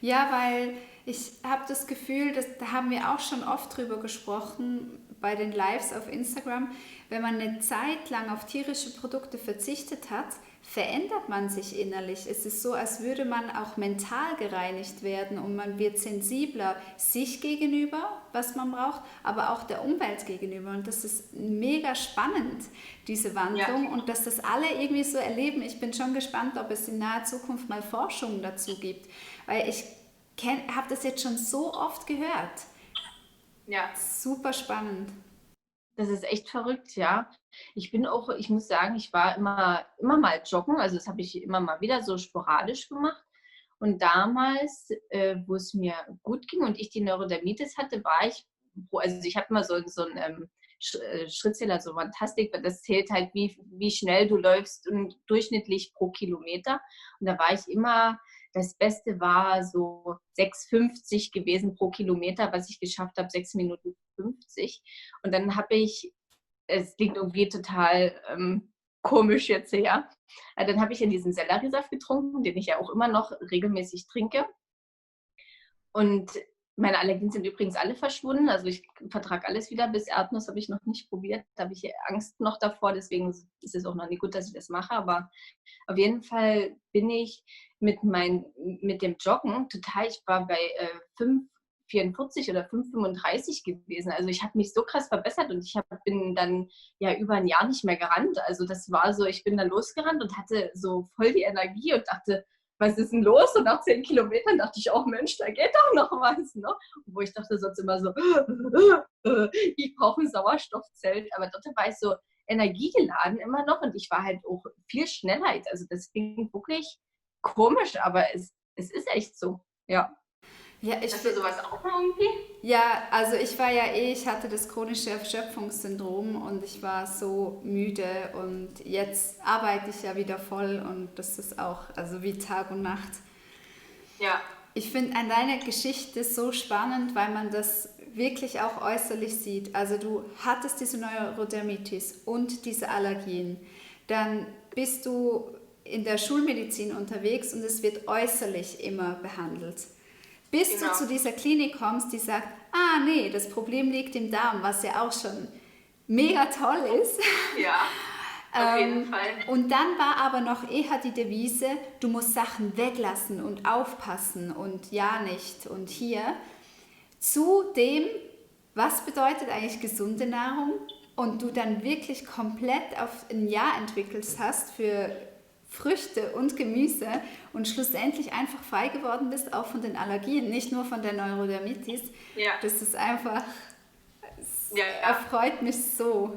Ja, weil ich habe das Gefühl, da haben wir auch schon oft drüber gesprochen bei den Lives auf Instagram, wenn man eine Zeit lang auf tierische Produkte verzichtet hat, verändert man sich innerlich. Es ist so, als würde man auch mental gereinigt werden und man wird sensibler sich gegenüber, was man braucht, aber auch der Umwelt gegenüber. Und das ist mega spannend, diese Wandlung, ja. Und dass das alle irgendwie so erleben. Ich bin schon gespannt, ob es in naher Zukunft mal Forschung dazu gibt, weil ich habe das jetzt schon so oft gehört. Ja. Super spannend. Das ist echt verrückt, ja. Ich muss sagen, ich war immer mal joggen, also das habe ich immer mal wieder so sporadisch gemacht. Und damals, wo es mir gut ging und ich die Neurodermitis hatte, also ich habe immer so ein Schrittzähler, so Fantastik, das zählt halt, wie schnell du läufst und durchschnittlich pro Kilometer. Und da war ich immer, das Beste war so 6,50 gewesen pro Kilometer, was ich geschafft habe, 6 Minuten 50. Und dann es klingt irgendwie total komisch jetzt her, dann habe ich in diesen Selleriesaft getrunken, den ich ja auch immer noch regelmäßig trinke. Und meine Allergien sind übrigens alle verschwunden. Also ich vertrage alles wieder, bis Erdnuss habe ich noch nicht probiert. Da habe ich Angst noch davor, deswegen ist es auch noch nicht gut, dass ich das mache. Aber auf jeden Fall bin ich mit dem Joggen total, ich war bei 5,44 oder 5,35 gewesen. Also ich habe mich so krass verbessert und bin dann ja über ein Jahr nicht mehr gerannt. Also das war so, ich bin dann losgerannt und hatte so voll die Energie und dachte, was ist denn los? Und nach 10 Kilometern dachte ich, oh Mensch, da geht doch noch was. Ne? Wo ich dachte sonst immer so, ich brauche ein Sauerstoffzelt. Aber dort war ich so energiegeladen immer noch und ich war halt auch viel schneller. Also das klingt wirklich komisch, aber es ist echt so. Ja. Ja, Hast du sowas auch irgendwie? ja, also ich hatte das chronische Erschöpfungssyndrom und ich war so müde und jetzt arbeite ich ja wieder voll und das ist auch, also wie Tag und Nacht. Ja, Ich finde an deiner Geschichte so spannend, weil man das wirklich auch äußerlich sieht. Also du hattest diese Neurodermitis und diese Allergien. Dann bist du in der Schulmedizin unterwegs und es wird äußerlich immer behandelt. Bis du genau. zu dieser Klinik kommst, die sagt, ah nee, das Problem liegt im Darm, was ja auch schon mega toll ist. Ja, auf jeden Fall. Und dann war aber noch eher die Devise, du musst Sachen weglassen und aufpassen und ja nicht und hier. Zu dem, was bedeutet eigentlich gesunde Nahrung und du dann wirklich komplett auf ein Jahr entwickelt hast für Früchte und Gemüse und schlussendlich einfach frei geworden bist, auch von den Allergien, nicht nur von der Neurodermitis. Ja, Das ist einfach, ja, ja. erfreut mich so.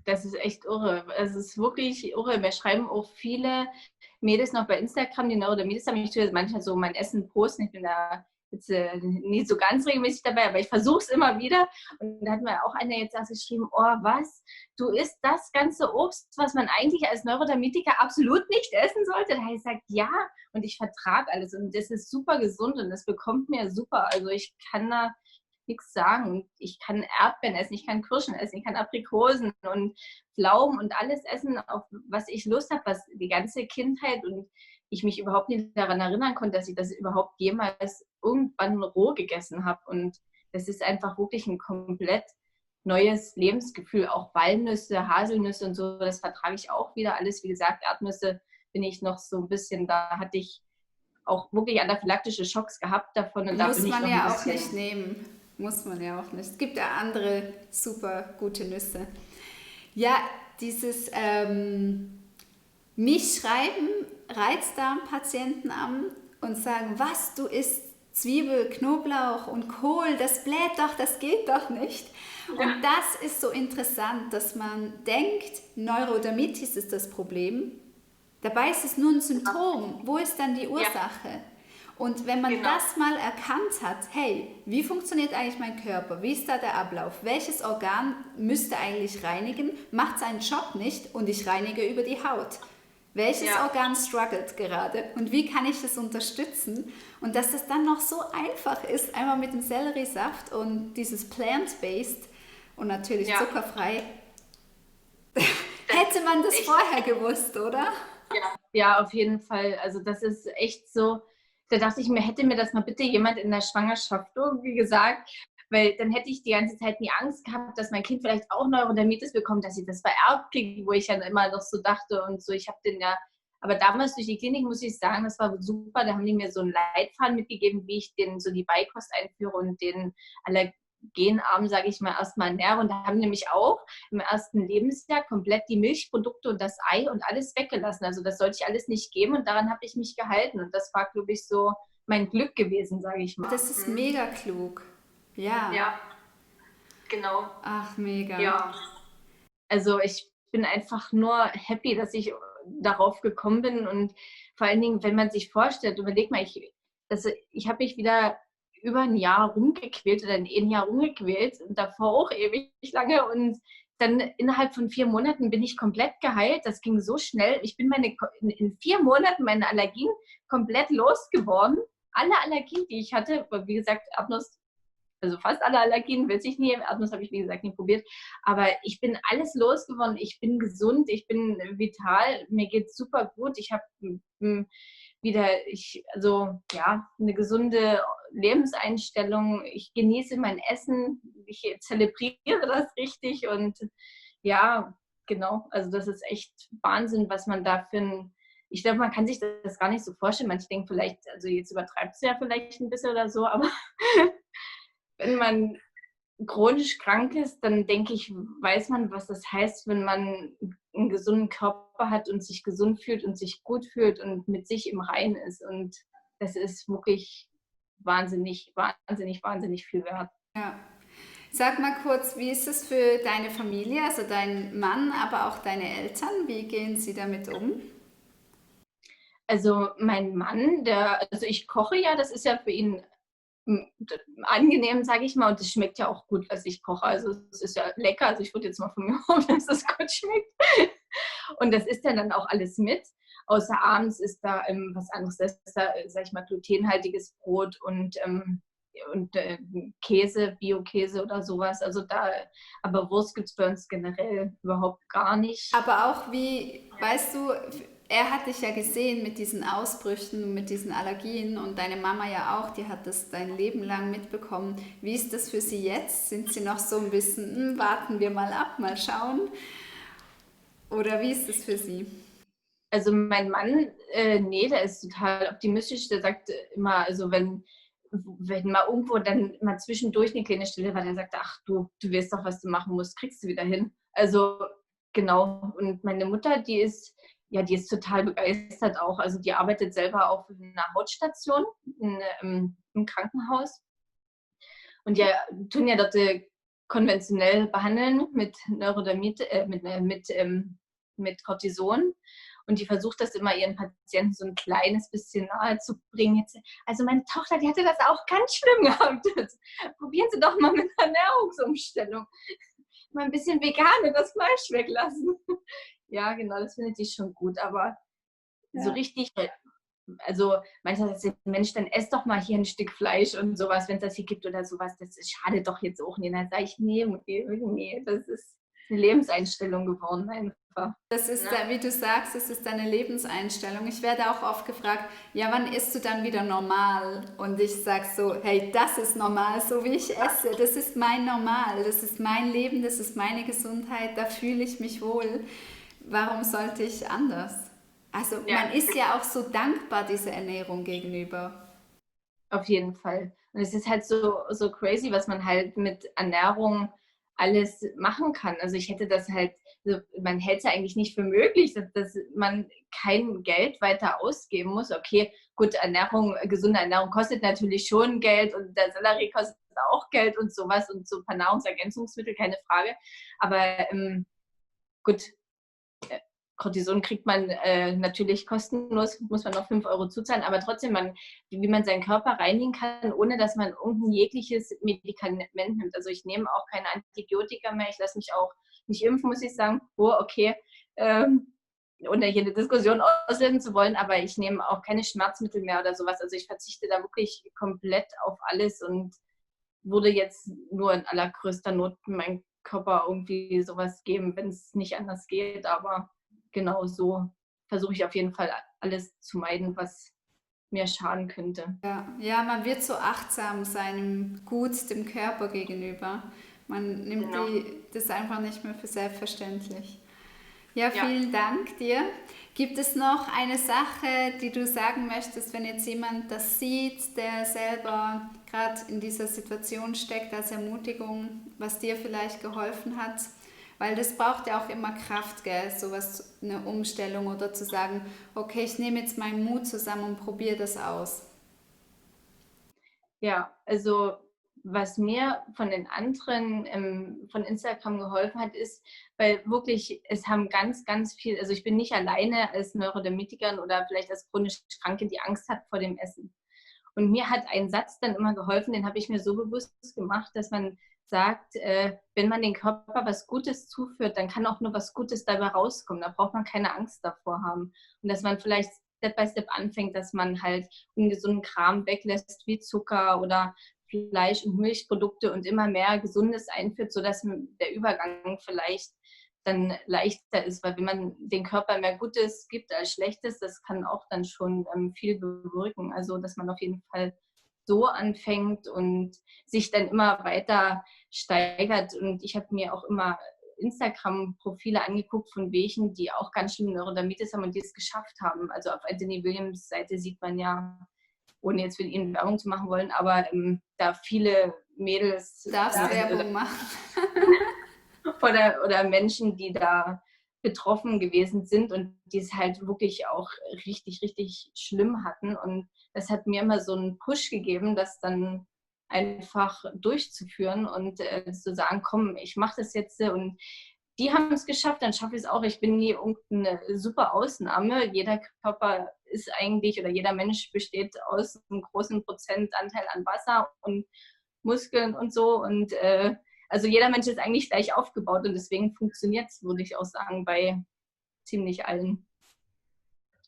Das ist echt irre. Es ist wirklich irre. Mir schreiben auch viele Mädels noch bei Instagram, die Neurodermitis haben. Ich tue manchmal so mein Essen posten. Ich bin da jetzt nicht so ganz regelmäßig dabei, aber ich versuche es immer wieder. Und da hat mir auch einer jetzt geschrieben, oh was, du isst das ganze Obst, was man eigentlich als Neurodermitiker absolut nicht essen sollte. Da habe ich gesagt, ja, und ich vertrage alles. Und das ist super gesund und das bekommt mir super. Also ich kann da nichts sagen. Ich kann Erdbeeren essen, ich kann Kirschen essen, ich kann Aprikosen und Pflaumen und alles essen, auf was ich Lust habe, was die ganze Kindheit und ich mich überhaupt nicht daran erinnern konnte, dass ich das überhaupt jemals irgendwann roh gegessen habe. Und das ist einfach wirklich ein komplett neues Lebensgefühl. Auch Walnüsse, Haselnüsse und so, das vertrage ich auch wieder alles. Wie gesagt, Erdnüsse bin ich noch so ein bisschen, da hatte ich auch wirklich anaphylaktische Schocks gehabt davon und da Muss bin ich man noch ja ein auch nicht bisschen. nehmen. Muss man ja auch nicht. Es gibt ja andere super gute Nüsse. Ja, dieses mich schreiben Reizdarmpatienten an und sagen, was, du isst Zwiebel, Knoblauch und Kohl, das bläht doch, das geht doch nicht. Und das ist so interessant, dass man denkt, Neurodermitis ist das Problem. Dabei ist es nur ein Symptom. Wo ist dann die Ursache? Und wenn man Genau. das mal erkannt hat, hey, wie funktioniert eigentlich mein Körper? Wie ist da der Ablauf? Welches Organ müsste eigentlich reinigen? Macht seinen Job nicht und ich reinige über die Haut. Welches Organ struggelt gerade und wie kann ich das unterstützen? Und dass das dann noch so einfach ist, einmal mit dem Selleriesaft und dieses plant-based und natürlich zuckerfrei. Hätte man das vorher gewusst, oder? Ja, auf jeden Fall. Also das ist echt so, da dachte ich mir, hätte mir das mal bitte jemand in der Schwangerschaft irgendwie gesagt, weil dann hätte ich die ganze Zeit nie Angst gehabt, dass mein Kind vielleicht auch Neurodermitis bekommt, dass ich das vererbt kriege, wo ich dann immer noch so dachte und so, ich habe den ja, aber damals durch die Klinik muss ich sagen, das war super, da haben die mir so einen Leitfaden mitgegeben, wie ich den so die Beikost einführe und den allergenarm, sage ich mal, erstmal ernähre und da haben nämlich auch im ersten Lebensjahr komplett die Milchprodukte und das Ei und alles weggelassen, also das sollte ich alles nicht geben und daran habe ich mich gehalten und das war, glaube ich, so mein Glück gewesen, sage ich mal. Das ist mega klug. Ja. Ja, genau. Ach, mega. Ja. Also ich bin einfach nur happy, dass ich darauf gekommen bin und vor allen Dingen, wenn man sich vorstellt, überleg mal, ich habe mich wieder über ein Jahr rumgequält oder ein Jahr rumgequält und davor auch ewig lange und dann innerhalb von 4 Monaten bin ich komplett geheilt. Das ging so schnell. Ich bin in 4 Monaten meine Allergien komplett losgeworden. Alle Allergien, die ich hatte, wie gesagt, Erdnuss, also fast alle Allergien, weiß ich nie. Erdnuss habe ich, wie gesagt, nie probiert. Aber ich bin alles losgeworden. Ich bin gesund, ich bin vital. Mir geht es super gut. Ich habe wieder, also ja, eine gesunde Lebenseinstellung. Ich genieße mein Essen. Ich zelebriere das richtig. Und ja, genau. Also das ist echt Wahnsinn, was man da für ein... Ich glaube, man kann sich das gar nicht so vorstellen. Manche denken vielleicht, also jetzt übertreibt es ja vielleicht ein bisschen oder so, aber wenn man chronisch krank ist, dann denke ich, weiß man, was das heißt, wenn man einen gesunden Körper hat und sich gesund fühlt und sich gut fühlt und mit sich im Reinen ist. Und das ist wirklich wahnsinnig, wahnsinnig, wahnsinnig viel wert. Ja. Sag mal kurz, wie ist es für deine Familie, also dein Mann, aber auch deine Eltern? Wie gehen sie damit um? Also mein Mann, also ich koche ja, das ist ja für ihn angenehm, sage ich mal, und es schmeckt ja auch gut, was ich koche. Also es ist ja lecker, also ich würde jetzt mal von mir hoffen, dass es gut schmeckt. Und das isst er dann auch alles mit. Außer abends ist da was anderes, das ist da, sag ich mal, glutenhaltiges Brot und Käse, Bio-Käse oder sowas. Also da, aber Wurst gibt es bei uns generell überhaupt gar nicht. Aber auch wie, weißt du, er hat dich ja gesehen mit diesen Ausbrüchen und mit diesen Allergien und deine Mama ja auch, die hat das dein Leben lang mitbekommen. Wie ist das für sie jetzt? Sind sie noch so ein bisschen, warten wir mal ab, mal schauen? Oder wie ist das für sie? Also mein Mann, nee, der ist total optimistisch. Der sagt immer, also wenn mal irgendwo dann mal zwischendurch eine kleine Stille war, der sagt, ach du weißt doch, was du machen musst, kriegst du wieder hin. Also genau. Und meine Mutter, die ist total begeistert auch. Also die arbeitet selber auf einer Hautstation im Krankenhaus. Und die tun ja dort konventionell behandeln mit Neurodermit, mit Cortison. Und die versucht das immer ihren Patienten so ein kleines bisschen nahe zu bringen. Jetzt, also meine Tochter, die hatte das auch ganz schlimm gehabt. Jetzt, probieren Sie doch mal mit einer Ernährungsumstellung. Mal ein bisschen vegan und das Fleisch weglassen. Ja, genau, das findet sie schon gut. Aber so Ja. richtig, also manchmal sagt sie, Mensch, dann ess doch mal hier ein Stück Fleisch und sowas, wenn es das hier gibt oder sowas. Das schadet doch jetzt auch nicht. Dann sage ich, nee, das ist eine Lebenseinstellung geworden einfach. Das ist, Ne? wie du sagst, das ist deine Lebenseinstellung. Ich werde auch oft gefragt, ja, wann isst du dann wieder normal? Und ich sage so, hey, das ist normal, so wie ich esse. Das ist mein Normal, das ist mein Leben, das ist meine Gesundheit, da fühle ich mich wohl. Warum sollte ich anders? Also Ja, man ist ja auch so dankbar dieser Ernährung gegenüber. auf jeden Fall. Und es ist halt so crazy, was man halt mit Ernährung alles machen kann. Also ich hätte das halt, also man hält es ja eigentlich nicht für möglich, dass man kein Geld weiter ausgeben muss. Okay, gut, gesunde Ernährung kostet natürlich schon Geld und der Sellerie kostet auch Geld und sowas und so ein paar Nahrungsergänzungsmittel, keine Frage. Aber gut, Cortison kriegt man natürlich kostenlos, muss man noch 5 € zuzahlen, aber trotzdem, wie man seinen Körper reinigen kann, ohne dass man irgendein jegliches Medikament nimmt. Also ich nehme auch keine Antibiotika mehr, ich lasse mich auch nicht impfen, muss ich sagen. Oh, okay, ohne hier eine Diskussion auslösen zu wollen, aber ich nehme auch keine Schmerzmittel mehr oder sowas. Also ich verzichte da wirklich komplett auf alles und würde jetzt nur in allergrößter Not meinen Körper irgendwie sowas geben, wenn es nicht anders geht, aber genau so versuche ich auf jeden Fall alles zu meiden, was mir schaden könnte. Ja, ja, man wird so achtsam seinem Gut, dem Körper gegenüber. Man nimmt Genau. das einfach nicht mehr für selbstverständlich. Ja, Ja. vielen Dank dir. Gibt es noch eine Sache, die du sagen möchtest, wenn jetzt jemand das sieht, der selber gerade in dieser Situation steckt, als Ermutigung, was dir vielleicht geholfen hat? Weil das braucht ja auch immer Kraft, gell? Sowas, eine Umstellung oder zu sagen, okay, ich nehme jetzt meinen Mut zusammen und probiere das aus. Ja, also was mir von den anderen von Instagram geholfen hat, ist, weil wirklich, es haben ganz, ganz viel, also ich bin nicht alleine als Neurodermitikerin oder vielleicht als chronisch Kranke, die Angst hat vor dem Essen. Und mir hat ein Satz dann immer geholfen, den habe ich mir so bewusst gemacht, dass man sagt, wenn man den Körper was Gutes zuführt, dann kann auch nur was Gutes dabei rauskommen. Da braucht man keine Angst davor haben. Und dass man vielleicht Step by Step anfängt, dass man halt ungesunden Kram weglässt, wie Zucker oder Fleisch- und Milchprodukte und immer mehr Gesundes einführt, sodass der Übergang vielleicht dann leichter ist, weil wenn man den Körper mehr Gutes gibt als Schlechtes, das kann auch dann schon viel bewirken. Also dass man auf jeden Fall so anfängt und sich dann immer weiter steigert. Und ich habe mir auch immer Instagram-Profile angeguckt von welchen, die auch ganz schlimm Neurodermitis haben und die es geschafft haben. Also auf Anthony Williams Seite sieht man ja, ohne jetzt für ihn Werbung zu machen wollen, aber da viele Mädels Du darfst Werbung machen. oder Menschen, die da betroffen gewesen sind und die es halt wirklich auch richtig, richtig schlimm hatten. Und das hat mir immer so einen Push gegeben, das dann einfach durchzuführen und zu sagen, komm, ich mache das jetzt und die haben es geschafft, dann schaffe ich es auch. Ich bin nie irgendeine super Ausnahme. Jeder Körper ist eigentlich oder jeder Mensch besteht aus einem großen Prozentanteil an Wasser und Muskeln und so. Und also jeder Mensch ist eigentlich gleich aufgebaut und deswegen funktioniert es, würde ich auch sagen, bei ziemlich allen.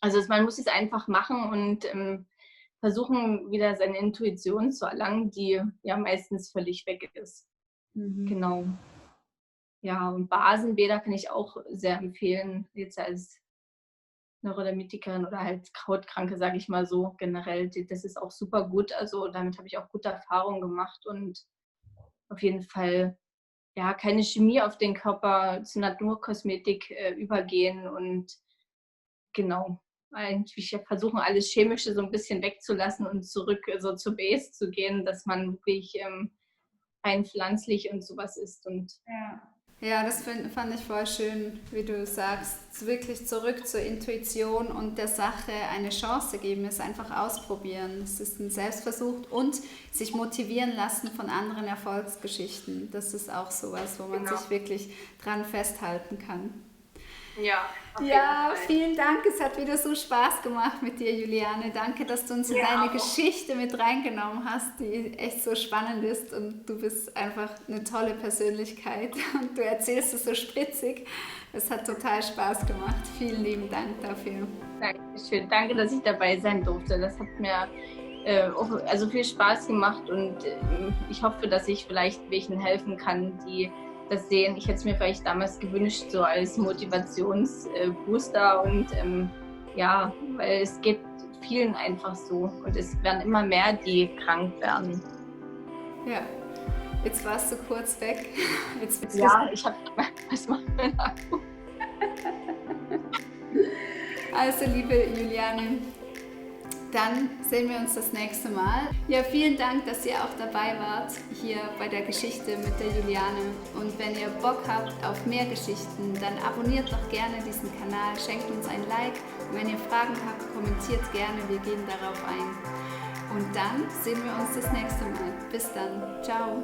Also man muss es einfach machen und versuchen, wieder seine Intuition zu erlangen, die ja meistens völlig weg ist. Genau. Ja, und Basenbäder kann ich auch sehr empfehlen, jetzt als Neurodermitikerin oder halt Hautkranke, sage ich mal so generell. Das ist auch super gut. Also damit habe ich auch gute Erfahrungen gemacht und auf jeden Fall ja keine Chemie auf den Körper, zu Naturkosmetik übergehen und genau. Eigentlich versuchen, alles Chemische so ein bisschen wegzulassen und zurück so zur Base zu gehen, dass man wirklich rein pflanzlich und sowas isst. Und Ja, das fand ich voll schön, wie du sagst, wirklich zurück zur Intuition und der Sache eine Chance geben, es einfach ausprobieren. Es ist ein Selbstversuch und sich motivieren lassen von anderen Erfolgsgeschichten. Das ist auch sowas, wo man sich wirklich dran festhalten kann. Ja, vielen Dank. Es hat wieder so Spaß gemacht mit dir, Juliane. Danke, dass du uns in deine Geschichte mit reingenommen hast, die echt so spannend ist. Und du bist einfach eine tolle Persönlichkeit. Und du erzählst es so spritzig. Es hat total Spaß gemacht. Vielen lieben Dank dafür. Dankeschön. Danke, dass ich dabei sein durfte. Das hat mir auch also viel Spaß gemacht und ich hoffe, dass ich vielleicht welchen helfen kann, die das sehen. Ich hätte es mir vielleicht damals gewünscht, so als Motivationsbooster und ja, weil es geht vielen einfach so und es werden immer mehr, die krank werden. Ja, jetzt warst du kurz weg. Ja, ich habe was macht mein Akku? Also, liebe Juliane, dann sehen wir uns das nächste Mal. Ja, vielen Dank, dass ihr auch dabei wart hier bei der Geschichte mit der Juliane. Und wenn ihr Bock habt auf mehr Geschichten, dann abonniert doch gerne diesen Kanal, schenkt uns ein Like. Und wenn ihr Fragen habt, kommentiert gerne, wir gehen darauf ein. Und dann sehen wir uns das nächste Mal. Bis dann. Ciao.